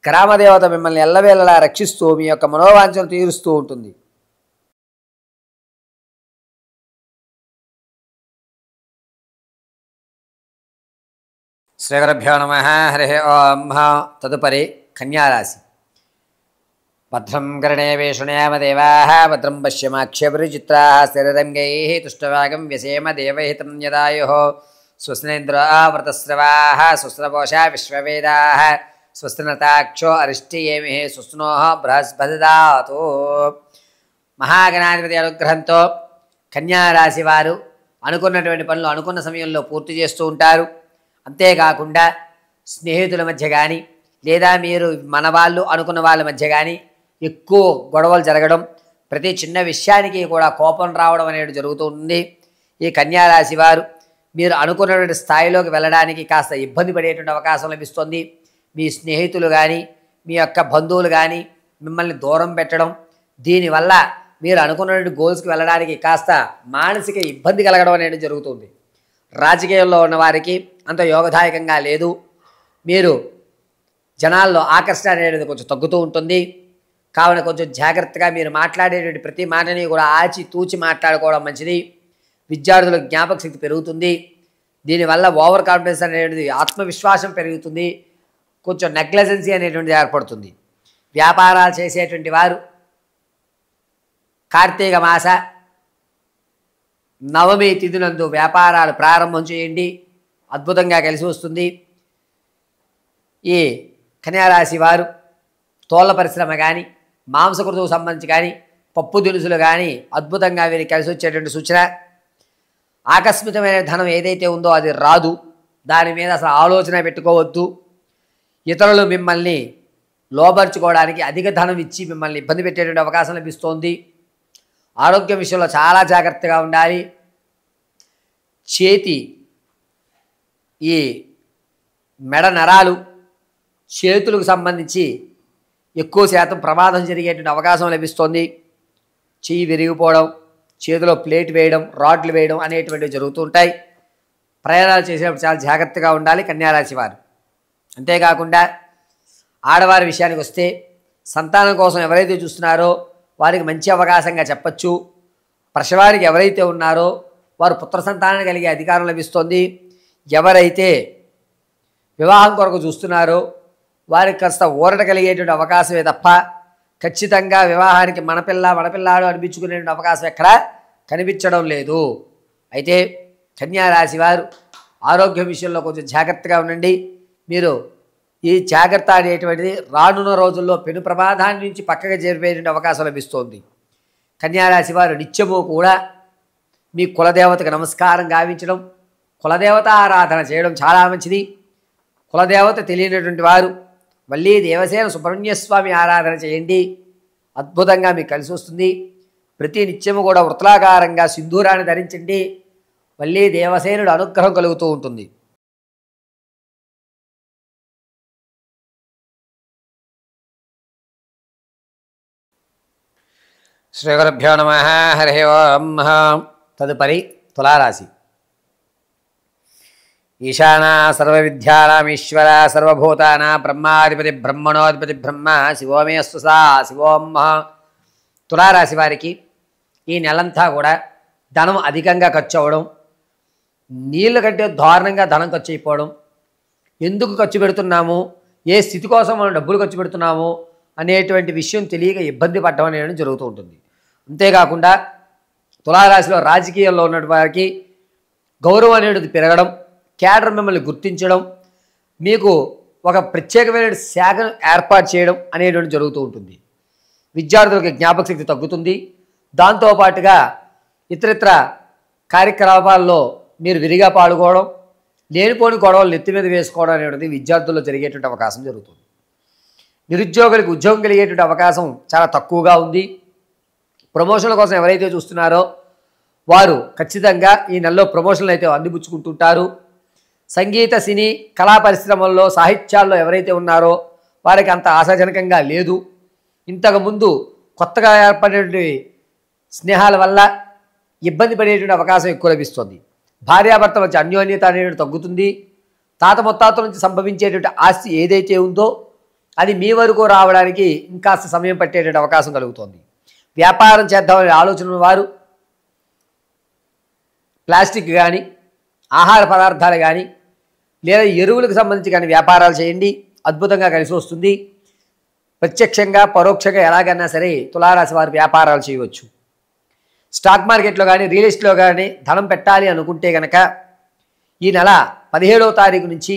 గ్రామదేవత మిమ్మల్ని ఎల్లవేళలా రక్షిస్తూ మీ యొక్క మనోవాంఛను తీరుస్తూ ఉంటుంది. శ్రీగురుభ్యో నమః. హరి ఓం. తదుపరి కన్యారాశి. భద్రం కర్ణేభిः శృణుయామదేవాः భద్రం పశ్యమాక్షభిర్చిత్రాः స్థిరరంగైः తుష్టవాగం వ్యసేమ దేవహితం యదాయుः స్వస్నేంద్రావృతస్రవాः స్వస్నపోషా విశ్వవేదాः స్వస్తినతాక్షో అరిష్టయేమి సుస్నోహ బృహస్పతిదాతు. మహాగణాధిపతి అనుగ్రహంతో కన్యారాశి వారు అనుకున్నటువంటి పనులు అనుకున్న సమయంలో పూర్తి చేస్తూ ఉంటారు. అంతేకాకుండా స్నేహితుల మధ్య కానీ లేదా మీరు మన వాళ్ళు అనుకున్న వాళ్ళ మధ్య కానీ ఎక్కువ గొడవలు జరగడం, ప్రతి చిన్న విషయానికి కూడా కోపం రావడం అనేది జరుగుతూ ఉంటుంది. ఈ కన్యారాశి వారు మీరు అనుకున్నటువంటి స్థాయిలోకి వెళ్ళడానికి కాస్త ఇబ్బంది పడేటువంటి అవకాశం లభిస్తుంది. మీ స్నేహితులు కానీ మీ యొక్క బంధువులు కానీ మిమ్మల్ని దూరం పెట్టడం, దీనివల్ల మీరు అనుకున్నటువంటి గోల్స్కి వెళ్ళడానికి కాస్త మానసిక ఇబ్బంది కలగడం అనేది జరుగుతుంది. రాజకీయాల్లో ఉన్న వారికి అంత యోగదాయకంగా లేదు. మీరు జనాల్లో ఆకర్షణ అనేది కొంచెం తగ్గుతూ ఉంటుంది. కావున కొంచెం జాగ్రత్తగా మీరు మాట్లాడేటువంటి ప్రతి మాటని కూడా ఆచి తూచి మాట్లాడుకోవడం మంచిది. విద్యార్థులకు జ్ఞాపక శక్తి పెరుగుతుంది. దీనివల్ల ఓవర్ కాన్ఫిడెన్స్ అనేది, ఆత్మవిశ్వాసం పెరుగుతుంది. కొంచెం నెగ్లెజెన్సీ అనేటువంటిది ఏర్పడుతుంది. వ్యాపారాలు చేసేటువంటి వారు కార్తీక మాస నవమి తిథినందు వ్యాపారాలు ప్రారంభం చేయండి, అద్భుతంగా కలిసి వస్తుంది. ఈ కన్యారాశి వారు తోళ్ల పరిశ్రమ కానీ మాంసకృతుకు సంబంధించి కానీ పప్పు దినుసులు కానీ అద్భుతంగా వీరికి కలిసి వచ్చేటువంటి సూచన. ఆకస్మికమైన ధనం ఏదైతే ఉందో అది రాదు, దాని మీద అసలు ఆలోచన పెట్టుకోవద్దు. ఇతరులు మిమ్మల్ని లోబర్చుకోవడానికి అధిక ధనం ఇచ్చి మిమ్మల్ని ఇబ్బంది పెట్టేటువంటి అవకాశం లభిస్తోంది. ఆరోగ్యం విషయంలో చాలా జాగ్రత్తగా ఉండాలి. చేతి ఈ మెడ నరాలు, చేతులకు సంబంధించి ఎక్కువ శాతం ప్రమాదం జరిగేటువంటి అవకాశం లభిస్తోంది. చెయ్యి విరిగిపోవడం, చేతిలో ప్లేట్ వేయడం, రాడ్లు వేయడం అనేటువంటివి జరుగుతూ ఉంటాయి. ప్రయాణాలు చేసేటప్పుడు చాలా జాగ్రత్తగా ఉండాలి కన్యారాశి వారు. అంతేకాకుండా ఆడవారి విషయానికి వస్తే సంతానం కోసం ఎవరైతే చూస్తున్నారో వారికి మంచి అవకాశంగా చెప్పచ్చు. ప్రసవానికి ఎవరైతే ఉన్నారో వారు పుత్ర సంతానాన్ని కలిగే అధికారం లభిస్తోంది. ఎవరైతే వివాహం కొరకు చూస్తున్నారో వారికి కాస్త ఊరట కలిగేటువంటి అవకాశమే తప్ప ఖచ్చితంగా వివాహానికి మనపిల్లాడు అనిపించుకునేటువంటి అవకాశం ఎక్కడా కనిపించడం లేదు. అయితే కన్యారాశి వారు ఆరోగ్యం విషయంలో కొంచెం జాగ్రత్తగా ఉండండి. మీరు ఈ జాగ్రత్త అనేటువంటిది రానున్న రోజుల్లో పెను ప్రమాదాన్ని నుంచి పక్కగా చేరిపోయేటువంటి అవకాశం లభిస్తోంది. కన్యారాశి వారు నిత్యము కూడా మీ కులదేవతకు నమస్కారం గావించడం, కులదేవత ఆరాధన చేయడం చాలా మంచిది. కులదేవత తెలియనటువంటి వారు మళ్ళీ దేవసేన సుబ్రహ్మణ్యస్వామి ఆరాధన చేయండి, అద్భుతంగా మీకు కలిసి వస్తుంది. ప్రతి నిత్యము కూడా వృత్తాకారంగా సింధూరాన్ని ధరించండి, మళ్ళీ దేవసేనుడు అనుగ్రహం కలుగుతూ ఉంటుంది. శ్రీగురుభ్యో నమః. హరి ఓం. తదుపరి తులారాశి. ఈశానా సర్వవిద్యానామీశ్వర సర్వభూతానా బ్రహ్మాధిపతి బ్రహ్మణోధిపతి బ్రహ్మ శివోమే స్వసా శివోం. తులారాశి వారికి ఈ నెలంతా కూడా ధనం అధికంగా ఖర్చు అవ్వడం, నీళ్ళ కంటే దారుణంగా ధనం ఖర్చు అయిపోవడం, ఎందుకు ఖర్చు పెడుతున్నాము, ఏ స్థితి కోసం మనం డబ్బులు ఖర్చు పెడుతున్నాము అనేటువంటి విషయం తెలియక ఇబ్బంది పడడం అనేది జరుగుతూ ఉంటుంది. అంతేకాకుండా తులారాశిలో రాజకీయాల్లో ఉన్నటువంటి వారికి గౌరవం అనేది పెరగడం, క్యాడర్ మిమ్మల్ని గుర్తించడం, మీకు ఒక ప్రత్యేకమైన శాఖను ఏర్పాటు చేయడం అనేటువంటి జరుగుతూ ఉంటుంది. విద్యార్థులకు జ్ఞాపక శక్తి తగ్గుతుంది. దాంతోపాటుగా ఇతరితర కార్యకలాపాల్లో మీరు విరిగా పాల్గొనడం, లేనిపోని గొడవలు నెత్తి మీద వేసుకోవడం అనేటువంటిది విద్యార్థుల్లో జరిగేటువంటి అవకాశం జరుగుతుంది. నిరుద్యోగులకు ఉద్యోగం కలిగేటువంటి అవకాశం చాలా తక్కువగా ఉంది. ప్రమోషన్ల కోసం ఎవరైతే చూస్తున్నారో వారు ఖచ్చితంగా ఈ నెలలో ప్రమోషన్లు అయితే అందిపుచ్చుకుంటుంటారు. సంగీత సినీ కళా పరిశ్రమల్లో సాహిత్యాల్లో ఎవరైతే ఉన్నారో వారికి అంత ఆశాజనకంగా లేదు. ఇంతకుముందు కొత్తగా ఏర్పడేటువంటి స్నేహాల వల్ల ఇబ్బంది పడేటువంటి అవకాశం ఎక్కువ లభిస్తుంది. భార్యాభర్త మధ్య అన్యోన్యత అనేది తగ్గుతుంది. తాత ముత్తాతల నుంచి సంభవించేటువంటి ఆస్తి ఏదైతే ఉందో అది మీ వరకు రావడానికి ఇంకాస్త సమయం పట్టేటువంటి అవకాశం కలుగుతుంది. వ్యాపారం చేద్దామనే ఆలోచన వారు ప్లాస్టిక్ కానీ ఆహార పదార్థాలు కానీ లేదా ఎరువులకు సంబంధించి కానీ వ్యాపారాలు చేయండి, అద్భుతంగా కలిసి వస్తుంది. ప్రత్యక్షంగా పరోక్షంగా ఎలాగైనా సరే తులారాశి వారు వ్యాపారాలు చేయవచ్చు. స్టాక్ మార్కెట్లో కానీ రియల్ ఎస్టేట్లో కానీ ధనం పెట్టాలి అనుకుంటే కనుక ఈ నెల 17వ తారీఖు నుంచి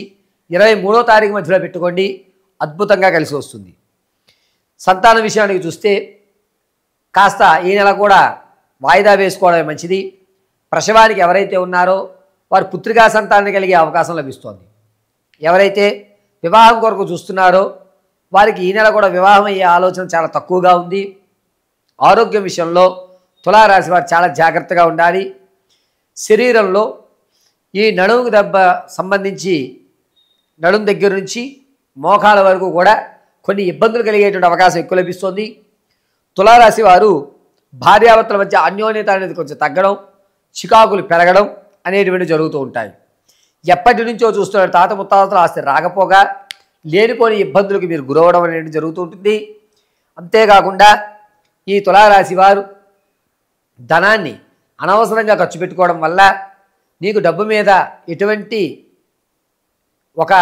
23వ తారీఖు మధ్యలో పెట్టుకోండి, అద్భుతంగా కలిసి వస్తుంది. సంతాన విషయానికి చూస్తే కాస్త ఈ నెల కూడా వాయిదా వేసుకోవడమే మంచిది. ప్రసవానికి ఎవరైతే ఉన్నారో వారు పుత్రికా సంతానం కలిగే అవకాశం లభిస్తోంది. ఎవరైతే వివాహం కొరకు చూస్తున్నారో వారికి ఈ నెల కూడా వివాహం అయ్యే ఆలోచన చాలా తక్కువగా ఉంది. ఆరోగ్యం విషయంలో తులారాశి వారు చాలా జాగ్రత్తగా ఉండాలి. శరీరంలో ఈ నడుముకు దెబ్బ సంబంధించి నడుము దగ్గర నుంచి మోకాల వరకు కూడా కొన్ని ఇబ్బందులు కలిగేటువంటి అవకాశం ఎక్కువ లభిస్తుంది. తులారాశి వారు భార్యాభర్తల మధ్య అన్యోన్యత అనేది కొంచెం తగ్గడం, చికాకులు పెరగడం అనేటువంటి జరుగుతూ ఉంటాయి. ఎప్పటి నుంచో చూస్తున్న తాత ముత్తాతల ఆస్తి రాకపోగా లేనిపోని ఇబ్బందులకు మీరు గురవడం అనేది జరుగుతూ ఉంటుంది. అంతేకాకుండా ఈ తులారాశి వారు ధనాన్ని అనవసరంగా ఖర్చు పెట్టుకోవడం వల్ల నీకు డబ్బు మీద ఎటువంటి ఒక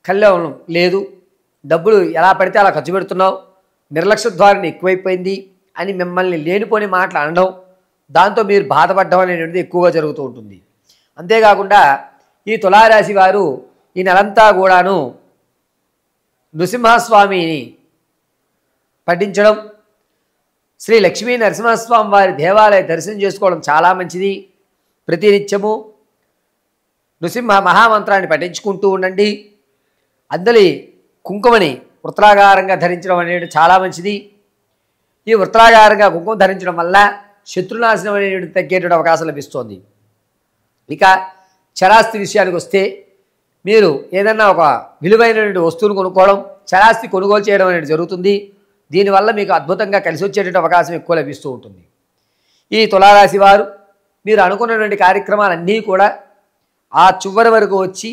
కళ్యాణం లేదు, డబ్బులు ఎలా పడితే అలా ఖర్చు పెడుతున్నావు, నిర్లక్ష్య ధోరణి ఎక్కువైపోయింది అని మిమ్మల్ని లేనిపోని మాటలు అనడం, దాంతో మీరు బాధపడడం అనేటువంటిది ఎక్కువగా జరుగుతూ ఉంటుంది. అంతేకాకుండా ఈ తులారాశి వారు ఈ నెలంతా కూడాను నృసింహస్వామిని పఠించడం, శ్రీ లక్ష్మీ నరసింహస్వామి వారి దేవాలయ దర్శనం చేసుకోవడం చాలా మంచిది. ప్రతినిత్యము నృసింహ మహామంత్రాన్ని పఠించుకుంటూ ఉండండి. అందలి కుంకుమని వృత్రాగారంగా ధరించడం అనేది చాలా మంచిది. ఈ వృత్రాగారంగా కుంకుమ ధరించడం వల్ల శత్రునాశనం అనేది తగ్గేటువంటి అవకాశం లభిస్తోంది. ఇక చరాస్తి విషయానికి వస్తే మీరు ఏదన్నా ఒక విలువైనటువంటి వస్తువును కొనుక్కోవడం, చరాస్తి కొనుగోలు చేయడం అనేది జరుగుతుంది. దీనివల్ల మీకు అద్భుతంగా కలిసి వచ్చేటువంటి అవకాశం ఎక్కువ లభిస్తూ ఉంటుంది. ఈ తులారాశి వారు మీరు అనుకున్నటువంటి కార్యక్రమాలన్నీ కూడా ఆ చివరి వరకు వచ్చి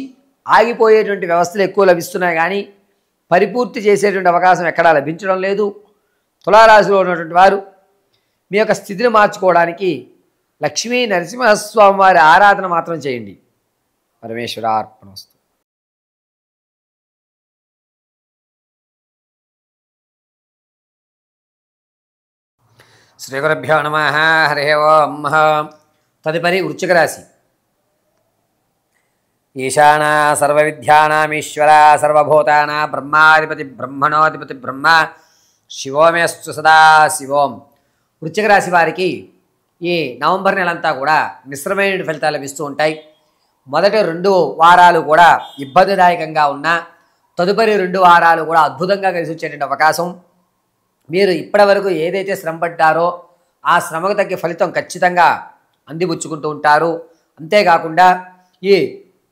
ఆగిపోయేటువంటి వ్యవస్థలు ఎక్కువ లభిస్తున్నాయి, కానీ పరిపూర్తి చేసేటువంటి అవకాశం ఎక్కడా లభించడం లేదు. తులారాశిలో ఉన్నటువంటి వారు మీ యొక్క స్థితిని మార్చుకోవడానికి లక్ష్మీ నరసింహస్వామి వారి ఆరాధన మాత్రం చేయండి. పరమేశ్వరార్పణమస్తు. శ్రీగురుభ్యో నమః. హరి ఓం. తదుపరి వృశ్చిక రాశి. ఈశాన సర్వవిద్యానామీశ్వర సర్వభూతానా బ్రహ్మాధిపతి బ్రహ్మణోధిపతి బ్రహ్మ శివోమేస్తు సదా శివోం. వృశ్చిక రాశి వారికి ఈ నవంబర్ నెలంతా కూడా మిశ్రమైన ఫలితాలు లభిస్తూ ఉంటాయి. మొదటి 2 వారాలు కూడా ఇబ్బందిదాయకంగా ఉన్నా తదుపరి 2 వారాలు కూడా అద్భుతంగా కలిసి వచ్చేటువంటి అవకాశం. మీరు ఇప్పటి వరకు ఏదైతే శ్రమ పడ్డారో ఆ శ్రమకు తగ్గ ఫలితం ఖచ్చితంగా అందిపుచ్చుకుంటూ ఉంటారు. అంతేకాకుండా ఈ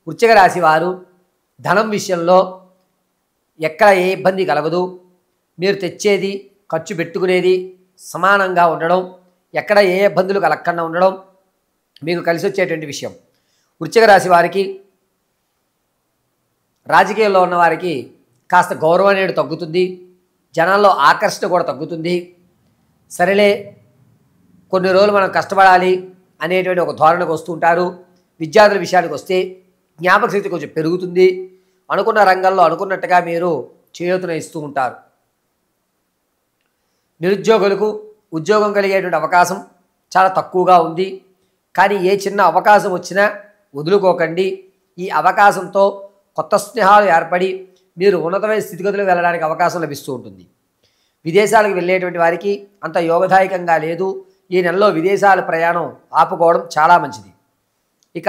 వృశ్చిక రాశి వారు ధనం విషయంలో ఎక్కడ ఏ ఇబ్బంది కలగదు. మీరు తెచ్చేది ఖర్చు పెట్టుకునేది సమానంగా ఉండడం, ఎక్కడ ఏ ఇబ్బందులు కలగకుండా ఉండడం మీకు కలిసి వచ్చేటువంటి విషయం. వృశ్చిక రాశి వారికి రాజకీయాల్లో ఉన్న వారికి కాస్త గౌరవం అనేది తగ్గుతుంది, జనాల్లో ఆకర్షణ కూడా తగ్గుతుంది. సరేలే కొన్ని రోజులు మనం కష్టపడాలి అనేటువంటి ఒక ధోరణికి వస్తూ ఉంటారు. విద్యార్థుల విషయానికి వస్తే జ్ఞాపక శక్తి కొంచెం పెరుగుతుంది. అనుకున్న రంగంలో అనుకున్నట్టుగా మీరు చేయూతన ఇస్తూ ఉంటారు. నిరుద్యోగులకు ఉద్యోగం కలిగేటువంటి అవకాశం చాలా తక్కువగా ఉంది, కానీ ఏ చిన్న అవకాశం వచ్చినా వదులుకోకండి. ఈ అవకాశంతో కొత్త స్నేహాలు ఏర్పడి మీరు ఉన్నతమైన స్థితిగతులకు వెళ్ళడానికి అవకాశం లభిస్తూ ఉంటుంది. విదేశాలకు వెళ్ళేటువంటి వారికి అంత యోగదాయకంగా లేదు. ఈ నెలలో విదేశాల ప్రయాణం ఆపుకోవడం చాలా మంచిది. ఇక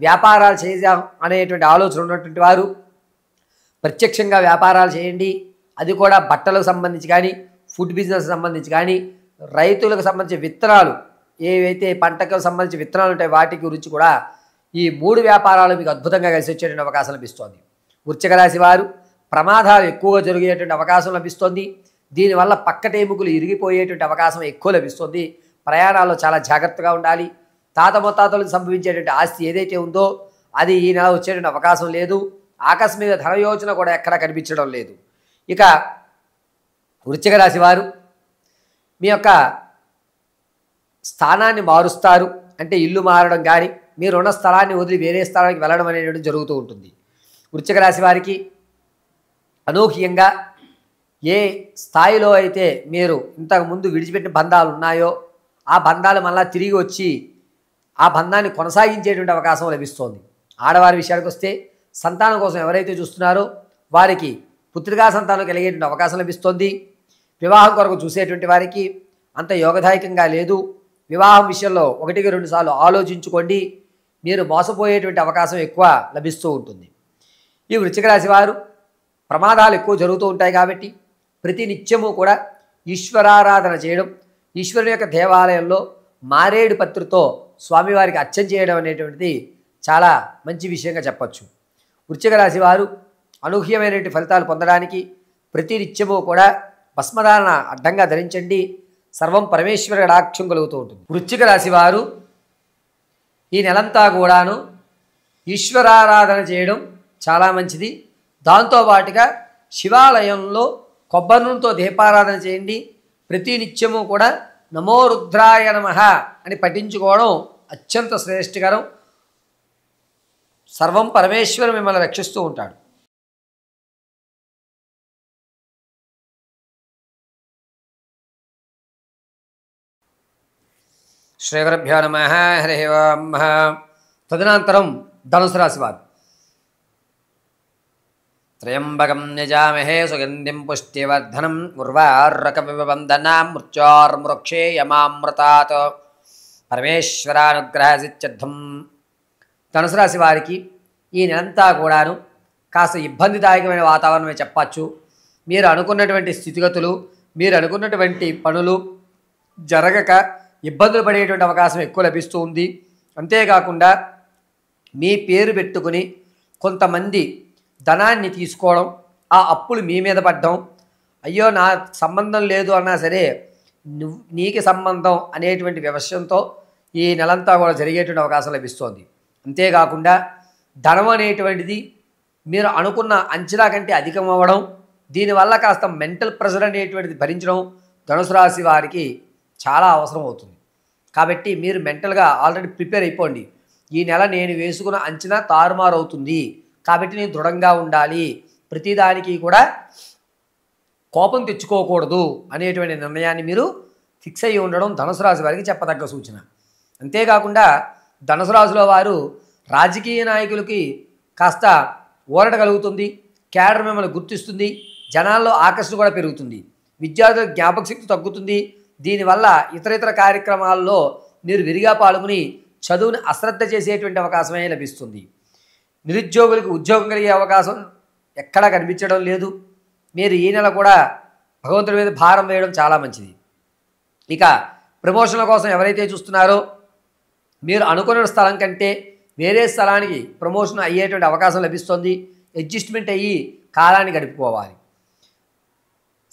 వ్యాపారాలు చేద్దాం అనేటువంటి ఆలోచన ఉన్నటువంటి వారు ప్రత్యక్షంగా వ్యాపారాలు చేయండి. అది కూడా బట్టలకు సంబంధించి కానీ, ఫుడ్ బిజినెస్ సంబంధించి కానీ, రైతులకు సంబంధించిన విత్తనాలు ఏవైతే పంటకు సంబంధించి విత్తనాలు ఉంటాయి వాటి గురించి కూడా ఈ 3 వ్యాపారాలు మీకు అద్భుతంగా కలిసి వచ్చేటువంటి అవకాశం లభిస్తోంది. వృశ్చిక రాశి వారు ప్రమాదాలు ఎక్కువగా జరిగేటువంటి అవకాశం లభిస్తోంది. దీనివల్ల పక్కటేముకలు ఇరిగిపోయేటువంటి అవకాశం ఎక్కువ లభిస్తుంది. ప్రయాణాల్లో చాలా జాగ్రత్తగా ఉండాలి. తాత ముత్తాతలకు సంభవించేటువంటి ఆస్తి ఏదైతే ఉందో అది ఈ నెల వచ్చేటువంటి అవకాశం లేదు. ఆకస్మిక ధన యోచన కూడా ఎక్కడా కనిపించడం లేదు. ఇక వృశ్చిక రాశి వారు మీ యొక్క స్థానాన్ని మారుస్తారు. అంటే ఇల్లు మారడం కానీ, మీరున్న స్థలాన్ని వదిలి వేరే స్థలానికి వెళ్ళడం అనేది జరుగుతూ ఉంటుంది. వృశ్చిక రాశి వారికి అనూహ్యంగా ఏ స్థాయిలో అయితే మీరు ఇంతకుముందు విడిచిపెట్టిన బంధాలు ఉన్నాయో ఆ బంధాలు మళ్ళీ తిరిగి వచ్చి ఆ బంధాన్ని కొనసాగించేటువంటి అవకాశం లభిస్తోంది. ఆడవారి విషయానికి వస్తే సంతానం కోసం ఎవరైతే చూస్తున్నారో వారికి పుత్రికా సంతానం కలిగేటువంటి అవకాశం లభిస్తుంది. వివాహం కొరకు చూసేటువంటి వారికి అంత యోగదాయకంగా లేదు. వివాహం విషయంలో 1-2 సార్లు ఆలోచించుకోండి. మీరు మోసపోయేటువంటి అవకాశం ఎక్కువ లభిస్తూ ఉంటుంది. ఈ వృశ్చిక రాశి వారు ప్రమాదాలు ఎక్కువ జరుగుతూ ఉంటాయి కాబట్టి ప్రతి నిత్యము కూడా ఈశ్వరారాధన చేయడం, ఈశ్వరుని యొక్క దేవాలయంలో మారేడు పత్రితో స్వామివారికి అర్చన చేయడం అనేటువంటిది చాలా మంచి విషయంగా చెప్పచ్చు. వృశ్చిక రాశి వారు అనూహ్యమైనటువంటి ఫలితాలు పొందడానికి ప్రతి నిత్యము కూడా భస్మధారణ అడ్డంగా ధరించండి. సర్వం పరమేశ్వర కటాక్షం కలుగుతూ ఉంటుంది. వృశ్చిక రాశి వారు ఈ నెలంతా కూడాను ఈశ్వరారాధన చేయడం చాలా మంచిది. దాంతోపాటుగా శివాలయంలో కొబ్బరి నూనెతో దీపారాధన చేయండి. ప్రతి నిత్యము కూడా నమో రుద్రాయ నమః అని పఠించుకోవడం అత్యంత శ్రేష్ఠకరం. సర్వం పరమేశ్వరు మిమ్మల్ని రక్షిస్తూ ఉంటాడు. శ్రీగురుభ్యో నమః. హరి ఓం. తదనంతరం ధనుసు రాశి వారు త్రయంబకం యజామహే సుగంధిం పుష్టివర్ధనం ఉర్వారుకవిబంధనాం మృత్యోర్మృక్షేయమామృతాత్ పరమేశ్వరానుగ్రహసిత్యర్థం. ధనుసు రాశి వారికి ఈ నెలంతా కూడాను కాస్త ఇబ్బందిదాయకమైన వాతావరణమే చెప్పచ్చు. మీరు అనుకున్నటువంటి స్థితిగతులు, మీరు అనుకున్నటువంటి పనులు జరగక ఇబ్బందులు పడేటువంటి అవకాశం ఎక్కువ లభిస్తూ ఉంది. అంతేకాకుండా మీ పేరు పెట్టుకుని కొంతమంది ధనాన్ని తీసుకోవడం, ఆ అప్పులు మీ మీద పడ్డం, అయ్యో నా సంబంధం లేదు అన్నా సరే నీకు సంబంధం అనేటువంటి విషయంతో ఈ నెలంతా కూడా జరిగేటువంటి అవకాశం లభిస్తోంది. అంతేకాకుండా ధనం అనేటువంటిది మీరు అనుకున్న అంచనా కంటే అధికం అవ్వడం, దీనివల్ల కాస్త మెంటల్ ప్రెషర్ అనేటువంటిది భరించడం ధనుసు రాశి వారికి చాలా అవసరం అవుతుంది. కాబట్టి మీరు మెంటల్గా ఆల్రెడీ ప్రిపేర్ అయిపోండి. ఈ నెల నేను వేసుకున్న అంచనా తారుమారు అవుతుంది కాబట్టి నేను దృఢంగా ఉండాలి, ప్రతిదానికి కూడా కోపం తెచ్చుకోకూడదు అనేటువంటి నిర్ణయాన్ని మీరు ఫిక్స్ అయ్యి ఉండడం ధనుసు రాశి వారికి చెప్పదగ్గ సూచన. అంతేకాకుండా ధనుసు రాశిలో వారు రాజకీయ నాయకులకి కాస్త ఊరట కలుగుతుంది, క్యాడర్ మిమ్మల్ని గుర్తిస్తుంది, జనాల్లో ఆకర్షణ కూడా పెరుగుతుంది, విద్యార్థుల జ్ఞాపక శక్తి తగ్గుతుంది. దీనివల్ల ఇతర కార్యక్రమాల్లో మీరు విరిగా పాల్గొని చదువుని అశ్రద్ధ చేసేటువంటి అవకాశమే లభిస్తుంది. నిరుద్యోగులకు ఉద్యోగం కలిగే అవకాశం ఎక్కడా కనిపించడం లేదు. మీరు ఈ నెల కూడా భగవంతుడి మీద భారం వేయడం చాలా మంచిది. ఇక ప్రమోషన్ల కోసం ఎవరైతే చూస్తున్నారో మీరు అనుకున్న స్థలం కంటే వేరే స్థలానికి ప్రమోషన్ అయ్యేటువంటి అవకాశం లభిస్తుంది. అడ్జస్ట్మెంట్ అయ్యి కాలాన్ని గడుపుకోవాలి.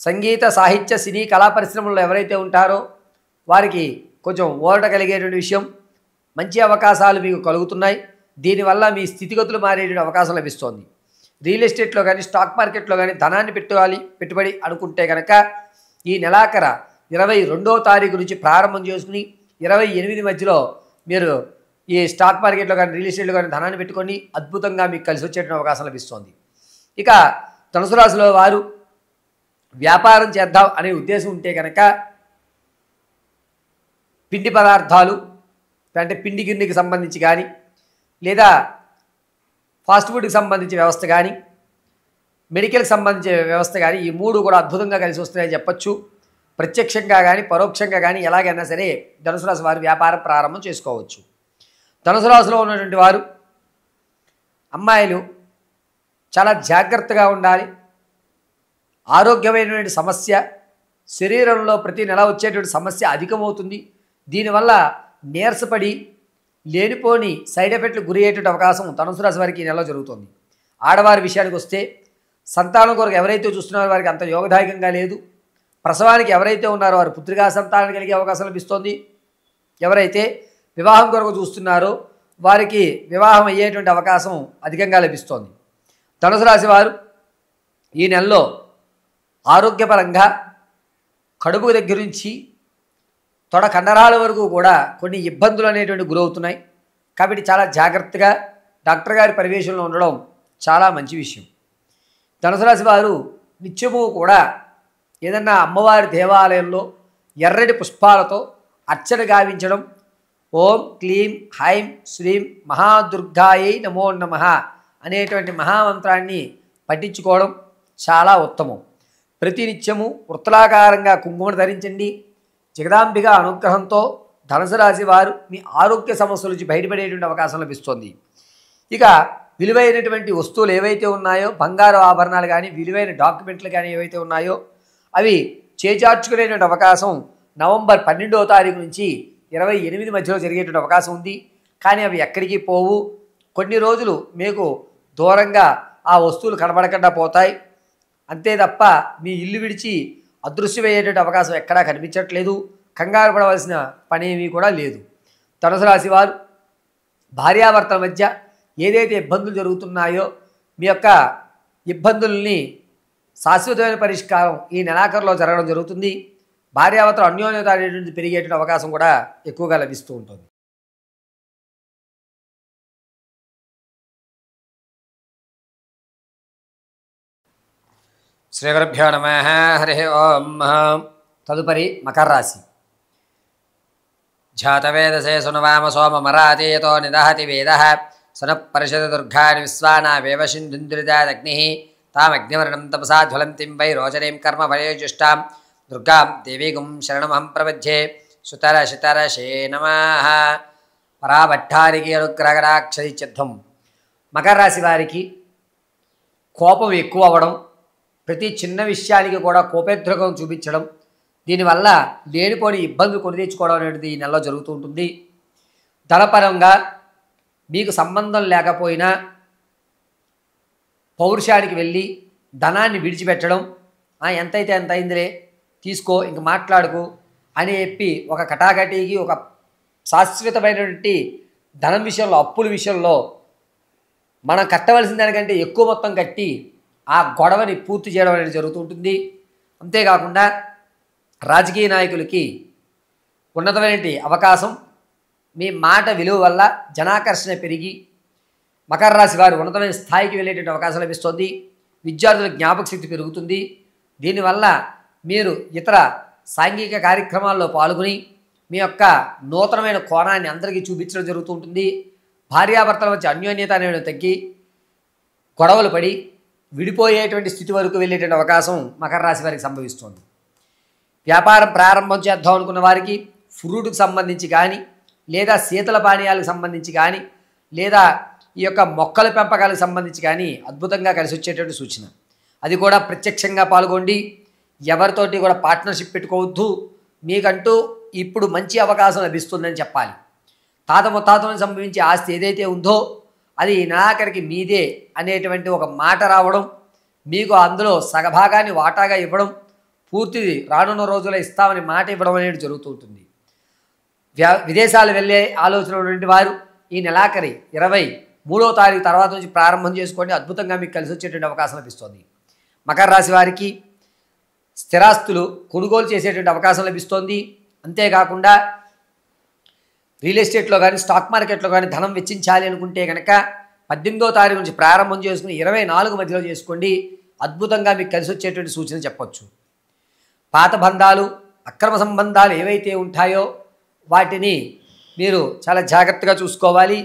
సంగీత, సాహిత్య, సినీ, కళా పరిశ్రమల్లో ఎవరైతే ఉంటారో వారికి కొంచెం ఊరట కలిగేటువంటి విషయం, మంచి అవకాశాలు మీకు కలుగుతున్నాయి. దీనివల్ల మీ స్థితిగతులు మారేటువంటి అవకాశం లభిస్తోంది. రియల్ ఎస్టేట్లో కానీ స్టాక్ మార్కెట్లో కానీ ధనాన్ని పెట్టుబడి అనుకుంటే కనుక ఈ నెలాఖర 22వ తారీఖు నుంచి ప్రారంభం చేసుకుని 28 మధ్యలో మీరు ఈ స్టాక్ మార్కెట్లో కానీ రియల్ ఎస్టేట్లో కానీ ధనాన్ని పెట్టుకొని అద్భుతంగా మీకు కలిసి వచ్చేటువంటి అవకాశం లభిస్తోంది. ఇక ధనుసు రాశిలో వారు వ్యాపారం చేద్దాం అనే ఉద్దేశం ఉంటే కనుక పిండి పదార్థాలు అంటే పిండి గిన్నెకి సంబంధించి కానీ లేదా ఫాస్ట్ ఫుడ్కి సంబంధించిన వ్యవస్థ కానీ మెడికల్కి సంబంధించిన వ్యవస్థ కానీ ఈ మూడు కూడా అద్భుతంగా కలిసి వస్తున్నాయని చెప్పచ్చు. ప్రత్యక్షంగా కానీ పరోక్షంగా కానీ ఎలాగైనా సరే ధనుసు రాశి వారు వ్యాపారం ప్రారంభం చేసుకోవచ్చు. ధనుసు రాశిలో ఉన్నటువంటి వారు అమ్మాయిలు చాలా జాగ్రత్తగా ఉండాలి. ఆరోగ్యమైనటువంటి సమస్య, శరీరంలో ప్రతి నెల వచ్చేటువంటి సమస్య అధికమవుతుంది. దీనివల్ల నీరసపడి లేనిపోని సైడ్ ఎఫెక్ట్లు గురి అయ్యేటువంటి అవకాశం ధనుసు రాశి వారికి ఈ నెలలో జరుగుతుంది. ఆడవారి విషయానికి వస్తే సంతానం కొరకు ఎవరైతే చూస్తున్నారో వారికి అంత యోగదాయకంగా లేదు. ప్రసవానికి ఎవరైతే ఉన్నారో వారు పుత్రికా సంతానం కలిగే అవకాశం లభిస్తుంది. ఎవరైతే వివాహం కొరకు చూస్తున్నారో వారికి వివాహం అయ్యేటువంటి అవకాశం అధికంగా లభిస్తోంది. ధనుసు రాశి వారు ఈ నెలలో ఆరోగ్యపరంగా కడుపు దగ్గర నుంచి తొడ కండరాల వరకు కూడా కొన్ని ఇబ్బందులు అనేటువంటి గురవుతున్నాయి. కాబట్టి చాలా జాగ్రత్తగా డాక్టర్ గారి పర్యవేక్షణలో ఉండడం చాలా మంచి విషయం. ధనుసు రాశి వారు నిత్యము కూడా ఏదన్నా అమ్మవారి దేవాలయంలో ఎర్రటి పుష్పాలతో అర్చన గావించడం, ఓం క్లీం హైం శ్రీం మహాదుర్గాయై నమో నమః అనేటువంటి మహామంత్రాన్ని పఠించుకోవడం చాలా ఉత్తమం. ప్రతినిత్యము వృత్తలాకారంగా కుంకుమను ధరించండి. జగదాంబిక అనుగ్రహంతో ధనుసు రాశి వారు మీ ఆరోగ్య సమస్యల నుంచి బయటపడేటువంటి అవకాశం లభిస్తుంది. ఇక విలువైనటువంటి వస్తువులు ఏవైతే ఉన్నాయో, బంగారు ఆభరణాలు కానీ, విలువైన డాక్యుమెంట్లు కానీ ఏవైతే ఉన్నాయో అవి చేజార్చుకునేటువంటి అవకాశం నవంబర్ 12వ తారీఖు నుంచి 28 మధ్యలో జరిగేటువంటి అవకాశం ఉంది. కానీ అవి ఎక్కడికి పోవు. కొన్ని రోజులు మీకు దూరంగా ఆ వస్తువులు కనబడకుండా పోతాయి. అంతే తప్ప మీ ఇల్లు విడిచి అదృశ్యమయ్యేటువంటి అవకాశం ఎక్కడా కనిపించట్లేదు. కంగారు పడవలసిన పనేమీ కూడా లేదు. ధనుసు రాశి వారు భార్యాభర్తల మధ్య ఏదైతే ఇబ్బందులు జరుగుతున్నాయో మీ యొక్క ఇబ్బందుల్ని శాశ్వతమైన పరిష్కారం ఈ నెలాఖరులో జరగడం జరుగుతుంది. భార్యాభర్తలు అన్యోన్యత అనేటువంటి పెరిగేటువంటి అవకాశం కూడా ఎక్కువగా లభిస్తూ ఉంటుంది. శ్రీ గురుభ్యో నమః. హరి ఓం. తదుపరి మకర రాశి. జాతవేదసే సునవామ సోమమరాతేయతో నిదహతి వేదః సునః పరిషద దుర్గాని విశ్వానావేవ సింధుంద్రిదాదగ్నిః తామగ్నివర్ణం తపసా జ్వలంతిం వై రోచనీం కర్మ ఫలేజుష్టాం దుర్గాం దేవీగుం శరణమహం ప్రపద్యే. సుతరశితరశే నమః. పరాభట్టారికి అనుగ్రహరాక్షిత్యం. మకర రాశి వారికి కోపం ఎక్కువ అవ్వడం, ప్రతి చిన్న విషయానికి కూడా కోపోద్రేకం చూపించడం, దీనివల్ల లేనిపోని ఇబ్బందులు కొని తెచ్చుకోవడం అనేది ఈ నెలలో జరుగుతూ ఉంటుంది. ధనపరంగా మీకు సంబంధం లేకపోయినా పౌరుషానికి వెళ్ళి ధనాన్ని విడిచిపెట్టడం, ఎంతైతే ఎంత అయిందిలే తీసుకో ఇంక మాట్లాడుకు అని చెప్పి ఒక కటాకటీకి ఒక శాశ్వతమైనటువంటి ధనం విషయంలో, అప్పుల విషయంలో మనం కట్టవలసిన దానికంటే ఎక్కువ మొత్తం కట్టి ఆ గొడవని పూర్తి చేయడం అనేది జరుగుతూ ఉంటుంది. అంతేకాకుండా రాజకీయ నాయకులకి ఉన్నతమైనటువంటి అవకాశం, మీ మాట విలువ వల్ల జనాకర్షణ పెరిగి మకర రాశి వారు ఉన్నతమైన స్థాయికి వెళ్ళేటువంటి అవకాశం లభిస్తుంది. విద్యార్థుల జ్ఞాపక శక్తి పెరుగుతుంది. దీనివల్ల మీరు ఇతర సాంఘిక కార్యక్రమాల్లో పాల్గొని మీ యొక్క నూతనమైన కోణాన్ని అందరికీ చూపించడం జరుగుతూ ఉంటుంది. భార్యాభర్తల మధ్య అన్యోన్యత అనేది తగ్గి గొడవలు పడి విడిపోయేటువంటి స్థితి వరకు వెళ్ళేటువంటి అవకాశం మకర రాశి వారికి సంభవిస్తుంది. వ్యాపారం ప్రారంభం చేద్దాం అనుకున్న వారికి ఫ్రూట్కి సంబంధించి కానీ, లేదా శీతల పానీయాలకు సంబంధించి కానీ, లేదా ఈ యొక్క మొక్కల పెంపకాలకు సంబంధించి కానీ అద్భుతంగా కలిసి వచ్చేటువంటి సూచన. అది కూడా ప్రత్యక్షంగా పాల్గొండి. ఎవరితోటి కూడా పార్ట్నర్షిప్ పెట్టుకోవద్దు. మీకంటూ ఇప్పుడు మంచి అవకాశం లభిస్తుందని చెప్పాలి. తాత ముత్తాతలను సంభవించే ఆస్తి ఏదైతే ఉందో అది నెలాఖరికి మీదే అనేటువంటి ఒక మాట రావడం, మీకు అందులో సగభాగాన్ని వాటాగా ఇవ్వడం, పూర్తి రానున్న రోజుల్లో ఇస్తామని మాట ఇవ్వడం అనేది జరుగుతూ ఉంటుంది. విదేశాలు వెళ్ళే ఆలోచన ఉన్నటువంటి వారు ఈ నెలాఖరి 23వ తారీఖు తర్వాత నుంచి ప్రారంభం చేసుకోండి. అద్భుతంగా మీకు కలిసి వచ్చేటువంటి అవకాశం లభిస్తుంది. మకర రాశి వారికి స్థిరాస్తులు కొనుగోలు చేసేటువంటి అవకాశం లభిస్తోంది. అంతేకాకుండా రియల్ ఎస్టేట్లో కానీ, స్టాక్ మార్కెట్లో కానీ ధనం వెచ్చించాలి అనుకుంటే కనుక 18వ తారీఖు నుంచి ప్రారంభం చేసుకుని 24 మధ్యలో చేసుకోండి. అద్భుతంగా మీకు కలిసి వచ్చేటువంటి సూచన చెప్పొచ్చు. పాత బంధాలు, అక్రమ సంబంధాలు ఏవైతే ఉంటాయో వాటిని మీరు చాలా జాగ్రత్తగా చూసుకోవాలి.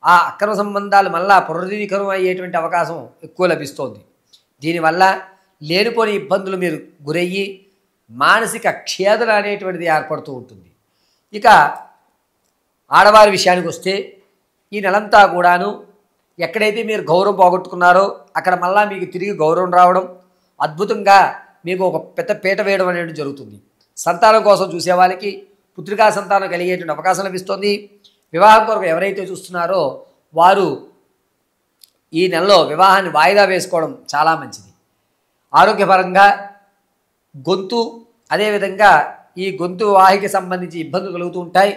ఆ అక్రమ సంబంధాలు మళ్ళా పునరుద్ధీకరణ అయ్యేటువంటి అవకాశం ఎక్కువ లభిస్తోంది. దీనివల్ల లేనిపోని ఇబ్బందులు మీరు గురయ్యి మానసిక క్షేదన అనేటువంటిది ఏర్పడుతూ ఉంటుంది. ఇక ఆడవారి విషయానికి వస్తే ఈ నెలంతా కూడాను ఎక్కడైతే మీరు గౌరవం పోగొట్టుకున్నారో అక్కడ మళ్ళా మీకు తిరిగి గౌరవం రావడం, అద్భుతంగా మీకు ఒక పెద్ద పీట వేయడం అనేది జరుగుతుంది. సంతానం కోసం చూసే వాళ్ళకి పుత్రికా సంతానం కలిగేటువంటి అవకాశం లభిస్తుంది. వివాహం కొరకు ఎవరైతే చూస్తున్నారో వారు ఈ నెలలో వివాహాన్ని వాయిదా వేసుకోవడం చాలా మంచిది. ఆరోగ్యపరంగా గొంతు, అదేవిధంగా ఈ గొంతు వాహికి సంబంధించి ఇబ్బందులు కలుగుతూ ఉంటాయి.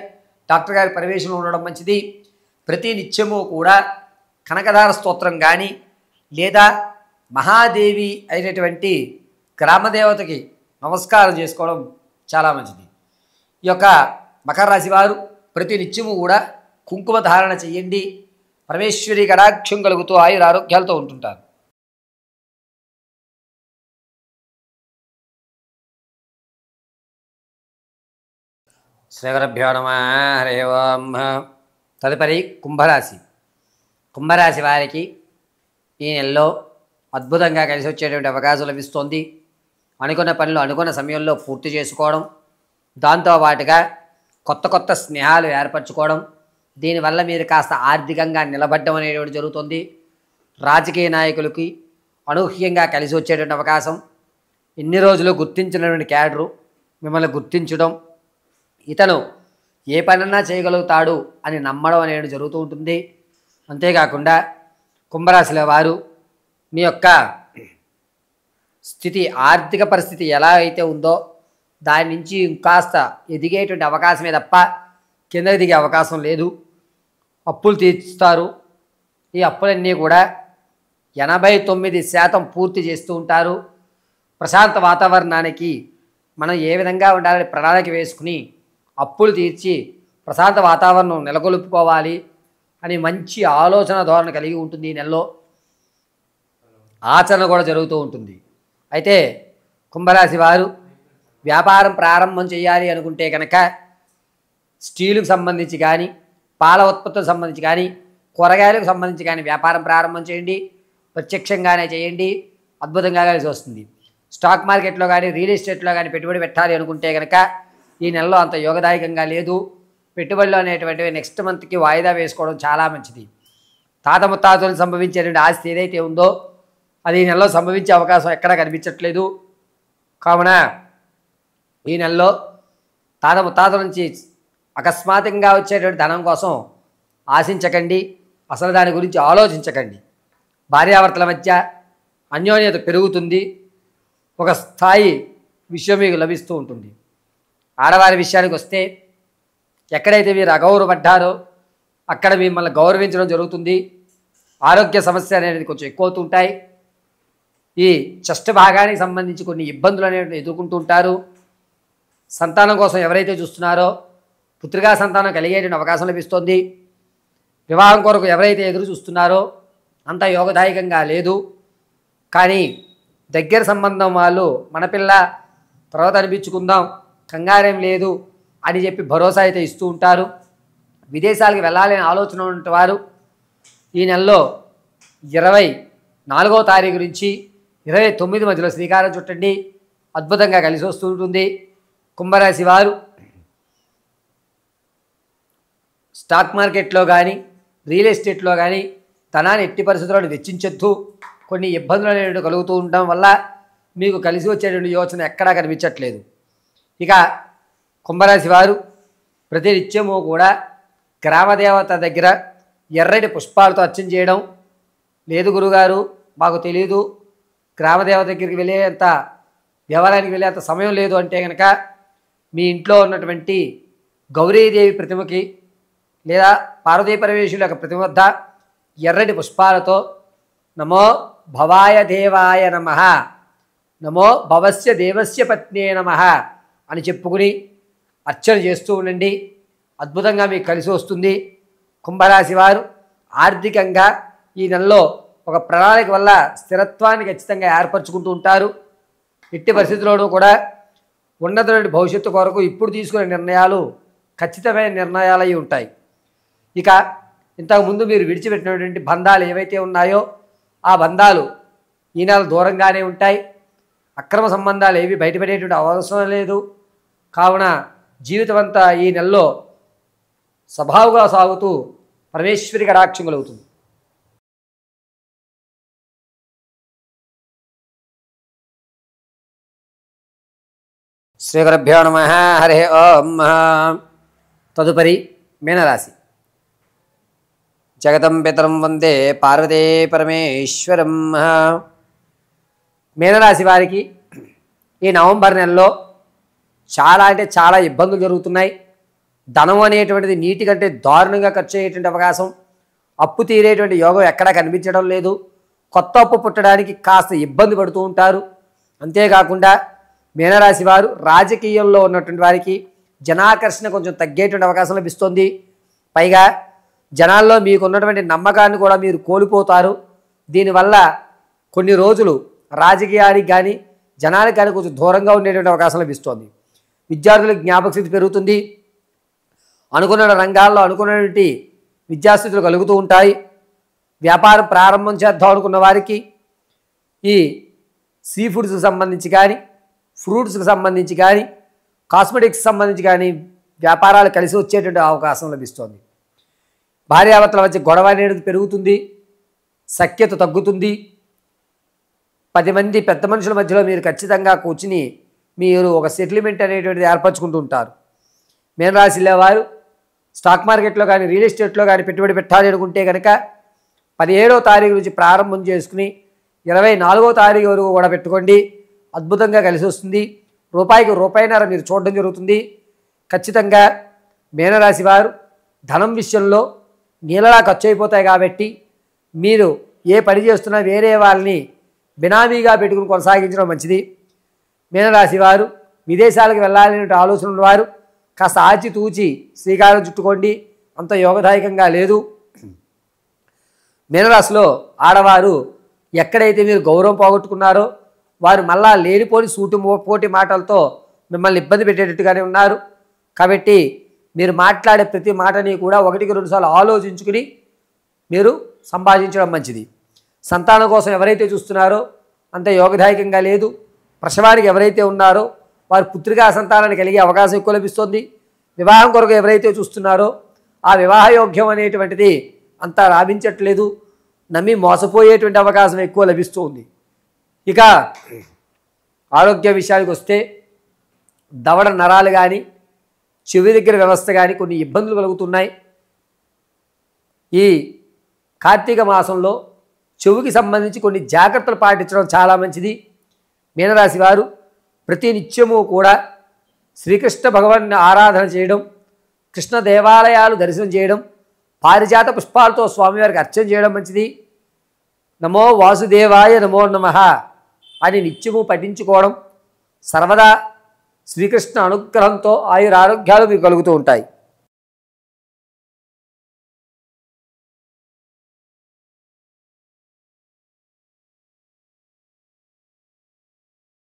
డాక్టర్ గారి పర్యవేక్షణలో ఉండడం మంచిది. ప్రతి నిత్యము కూడా కనకదార స్తోత్రం కానీ, లేదా మహాదేవి అయినటువంటి గ్రామదేవతకి నమస్కారం చేసుకోవడం చాలా మంచిది. ఈ యొక్క మకర రాశి వారు ప్రతి నిత్యము కూడా కుంకుమ ధారణ చేయండి. పరమేశ్వరి కటాక్షం కలుగుతూ ఆయుర ఆరోగ్యాలతో ఉంటుంటారు. శ్రీ గురుభ్యో నమః. హరి ఓం. తదుపరి కుంభరాశి. కుంభరాశి వారికి ఈ నెలలో అద్భుతంగా కలిసి వచ్చేటువంటి అవకాశం లభిస్తోంది. అనుకున్న పనులు అనుకున్న సమయంలో పూర్తి చేసుకోవడం, దాంతో పాటుగా కొత్త కొత్త స్నేహాలు ఏర్పరచుకోవడం, దీనివల్ల మీరు కాస్త ఆర్థికంగా నిలబడడం అనేటువంటి జరుగుతుంది. రాజకీయ నాయకులకి అనూహ్యంగా కలిసి వచ్చేటువంటి అవకాశం, ఇన్ని రోజులు గుర్తించినటువంటి క్యాడరు మిమ్మల్ని గుర్తించడం, ఇతను ఏ పనన్నా చేయగలుగుతాడు అని నమ్మడం అనేది జరుగుతూ ఉంటుంది. అంతేకాకుండా కుంభరాశిలో వారు మీ యొక్క స్థితి, ఆర్థిక పరిస్థితి ఎలా అయితే ఉందో దాని నుంచి ఇంకాస్త ఎదిగేటువంటి అవకాశమే తప్ప కిందకి దిగే అవకాశం లేదు. అప్పులు తీర్చుతారు. ఈ అప్పులన్నీ కూడా 89% పూర్తి చేస్తూ ఉంటారు. ప్రశాంత వాతావరణానికి మనం ఏ విధంగా ఉండాలని ప్రణాళిక వేసుకుని అప్పులు తీర్చి ప్రశాంత వాతావరణం నెలకొల్పుకోవాలి అని మంచి ఆలోచన ధోరణి కలిగి ఉంటుంది. ఈ నెలలో ఆచరణ కూడా జరుగుతూ ఉంటుంది. అయితే కుంభరాశి వారు వ్యాపారం ప్రారంభం చేయాలి అనుకుంటే కనుక స్టీలుకు సంబంధించి కానీ, పాల ఉత్పత్తులకు సంబంధించి కానీ, కూరగాయలకు సంబంధించి కానీ వ్యాపారం ప్రారంభం చేయండి. ప్రత్యక్షంగానే చేయండి, అద్భుతంగా కలిసి వస్తుంది. స్టాక్ మార్కెట్లో కానీ, రియల్ ఎస్టేట్లో కానీ పెట్టుబడి పెట్టాలి అనుకుంటే కనుక ఈ నెలలో అంత యోగదాయకంగా లేదు. పెట్టుబడులు అనేటువంటివి నెక్స్ట్ మంత్కి వాయిదా వేసుకోవడం చాలా మంచిది. తాత ముత్తాతలు సంభవించేటువంటి ఆస్తి ఏదైతే ఉందో అది ఈ నెలలో సంభవించే అవకాశం ఎక్కడా కనిపించట్లేదు. కావున ఈ నెలలో తాత ముత్తాతల నుంచి అకస్మాత్తుగా వచ్చేటువంటి ధనం కోసం ఆశించకండి, అసలు దాని గురించి ఆలోచించకండి. భార్యాభర్తల మధ్య అన్యోన్యత పెరుగుతుంది. ఒక స్థాయి విషయం మీకు లభిస్తూ ఉంటుంది. ఆడవారి విషయానికి వస్తే ఎక్కడైతే మీరు అగౌరవపడ్డారో అక్కడ మిమ్మల్ని గౌరవించడం జరుగుతుంది. ఆరోగ్య సమస్య అనేది కొంచెం ఎక్కువ అవుతుంటాయి. ఈ చెస్ట్ భాగానికి సంబంధించి కొన్ని ఇబ్బందులు అనేవి ఎదుర్కొంటూ ఉంటారు. సంతానం కోసం ఎవరైతే చూస్తున్నారో పుత్రికా సంతానం కలిగేటువంటి అవకాశం లభిస్తుంది. వివాహం కొరకు ఎవరైతే ఎదురు చూస్తున్నారో అంత యోగదాయకంగా లేదు. కానీ దగ్గర సంబంధం వాళ్ళు మన పిల్ల తర్వాత అనిపించుకుందాం, కంగారేం లేదు అని చెప్పి భరోసా అయితే ఇస్తూ ఉంటారు. విదేశాలకు వెళ్ళాలని ఆలోచన ఉన్నవారు ఈ నెలలో 24వ తారీఖు నుంచి 29 మధ్యలో శ్రీకారం చుట్టండి, అద్భుతంగా కలిసి వస్తూ ఉంటుంది. కుంభరాశి వారు స్టాక్ మార్కెట్లో కానీ, రియల్ ఎస్టేట్లో కానీ ధనాన్ని ఎట్టి పరిస్థితుల్లో వెచ్చించొద్దు. కొన్ని ఇబ్బందులు అనేవి కలుగుతూ ఉండడం వల్ల మీకు కలిసి వచ్చేటువంటి యోచన ఎక్కడా కనిపించట్లేదు. ఇక కుంభరాశి వారు ప్రతినిత్యము కూడా గ్రామదేవత దగ్గర ఎర్రటి పుష్పాలతో అర్చన చేయడం. లేదు గురుగారు మాకు తెలియదు, గ్రామదేవత దగ్గరికి వెళ్ళేంత, దేవాలయానికి వెళ్ళేంత సమయం లేదు అంటే కనుక మీ ఇంట్లో ఉన్నటువంటి గౌరీదేవి ప్రతిమకి లేదా పార్వతీ పరమేశ్వరుల యొక్క ప్రతిమ వద్ద ఎర్రటి పుష్పాలతో నమో భవాయ దేవాయ నమః, నమో భవస్య దేవస్య పత్నే నమః అని చెప్పుకుని అర్చన చేస్తూ ఉండండి. అద్భుతంగా మీకు కలిసి వస్తుంది. కుంభరాశి వారు ఆర్థికంగా ఈ నెలలో ఒక ప్రణాళిక వల్ల స్థిరత్వాన్ని ఖచ్చితంగా ఏర్పరచుకుంటూ ఉంటారు. ఎట్టి పరిస్థితుల్లోనూ కూడా ఉన్నతమైన భవిష్యత్తు కొరకు ఇప్పుడు తీసుకునే నిర్ణయాలు ఖచ్చితమైన నిర్ణయాలు అయి ఉంటాయి. ఇక ఇంతకుముందు మీరు విడిచిపెట్టినటువంటి బంధాలు ఏవైతే ఉన్నాయో ఆ బంధాలు ఈ నెల దూరంగానే ఉంటాయి. అక్రమ సంబంధాలు ఏవి బయటపడేటువంటి అవసరం లేదు. కావున జీవితం అంతా ఈ నెలలో సభావుగా సాగుతూ పరమేశ్వరి కటాక్షం కలుగుతుంది. శ్రీ గురుభ్యో నమః. హరి ఓం. తదుపరి మీనరాశి. జగతం పితరం వందే పార్వతీ పరమేశ్వరం. మీనరాశి వారికి ఈ నవంబర్ నెలలో చాలా అంటే చాలా ఇబ్బందులు జరుగుతున్నాయి. ధనం అనేటువంటిది నీటి కంటే దారుణంగా ఖర్చు అయ్యేటువంటి అవకాశం, అప్పు తీరేటువంటి యోగం ఎక్కడా కనిపించడం లేదు. కొత్త అప్పు పుట్టడానికి కాస్త ఇబ్బంది పడుతూ ఉంటారు. అంతేకాకుండా మీనరాశి వారు రాజకీయంలో ఉన్నటువంటి వారికి జనాకర్షణ కొంచెం తగ్గేటువంటి అవకాశం లభిస్తుంది. పైగా జనాల్లో మీకు ఉన్నటువంటి నమ్మకాన్ని కూడా మీరు కోల్పోతారు. దీనివల్ల కొన్ని రోజులు రాజకీయానికి కానీ జనానికి కానీ కొంచెం దూరంగా ఉండేటువంటి అవకాశం లభిస్తుంది. విద్యార్థులకు జ్ఞాపకశక్తి పెరుగుతుంది. అనుకున్న రంగాల్లో అనుకున్నటువంటి విద్యాస్థితులు కలుగుతూ ఉంటాయి. వ్యాపారం ప్రారంభం చేద్దాం అనుకున్న వారికి ఈ సీ ఫుడ్స్కి సంబంధించి కానీ, ఫ్రూట్స్కి సంబంధించి కానీ, కాస్మెటిక్స్ సంబంధించి కానీ వ్యాపారాలు కలిసి వచ్చేటువంటి అవకాశం లభిస్తుంది. భార్యాభర్తల మధ్య గొడవ అనేది పెరుగుతుంది, సఖ్యత తగ్గుతుంది. 10 మంది పెద్ద మనుషుల మధ్యలో మీరు ఖచ్చితంగా కూర్చుని మీరు ఒక సెటిల్మెంట్ అనేటువంటిది ఏర్పరచుకుంటూ ఉంటారు. మీనరాశిలో వారు స్టాక్ మార్కెట్లో కానీ, రియల్ ఎస్టేట్లో కానీ పెట్టుబడి పెట్టాలి అనుకుంటే కనుక 17వ తారీఖు నుంచి ప్రారంభం చేసుకుని 24వ తారీఖు వరకు కూడా పెట్టుకోండి. అద్భుతంగా కలిసి వస్తుంది. రూపాయికి రూపాయిన్నర మీరు చూడడం జరుగుతుంది. ఖచ్చితంగా మీనరాశి వారు ధనం విషయంలో నీళ్ళలా ఖర్చు అయిపోతాయి కాబట్టి మీరు ఏ పని చేస్తున్నా వేరే వాళ్ళని బినామీగా పెట్టుకుని కొనసాగించడం మంచిది. మీనరాశి వారు విదేశాలకు వెళ్ళాలనే ఆలోచన ఉన్నవారు కాస్త ఆచితూచి శ్రీకారం చుట్టుకోండి, అంత యోగదాయకంగా లేదు. మీనరాశిలో ఆడవారు ఎక్కడైతే మీరు గౌరవం పోగొట్టుకున్నారో వారు మళ్ళా లేనిపోని పోటీ మాటలతో మిమ్మల్ని ఇబ్బంది పెట్టేటట్టుగానే ఉన్నారు. కాబట్టి మీరు మాట్లాడే ప్రతి మాటని కూడా 1-2 సార్లు ఆలోచించుకుని మీరు సంపాదించడం మంచిది. సంతానం కోసం ఎవరైతే చూస్తున్నారో అంత యోగదాయకంగా లేదు. ప్రసవానికి ఎవరైతే ఉన్నారో వారు పుత్రికా సంతానాన్ని కలిగే అవకాశం ఎక్కువ లభిస్తుంది. వివాహం కొరకు ఎవరైతే చూస్తున్నారో ఆ వివాహ యోగ్యం అనేటువంటిది అంతా లాభించట్లేదు. నమ్మి మోసపోయేటువంటి అవకాశం ఎక్కువ లభిస్తూ ఉంది. ఇక ఆరోగ్య విషయానికి వస్తే దవడ నరాలు కానీ, చెవి దగ్గర వ్యవస్థ కానీ కొన్ని ఇబ్బందులు కలుగుతున్నాయి. ఈ కార్తీక మాసంలో చెవికి సంబంధించి కొన్ని జాగ్రత్తలు పాటించడం చాలా మంచిది. మీనరాశి వారు ప్రతి నిత్యము కూడా శ్రీకృష్ణ భగవాన్ని ఆరాధన చేయడం, కృష్ణ దేవాలయాలు దర్శనం చేయడం, పారిజాత పుష్పాలతో స్వామివారికి అర్చన చేయడం మంచిది. నమో వాసుదేవాయ నమో నమః అని నిత్యము పఠించుకోవడం సర్వదా శ్రీకృష్ణ అనుగ్రహంతో ఆయురారోగ్యాలు మీకు కలుగుతూ ఉంటాయి.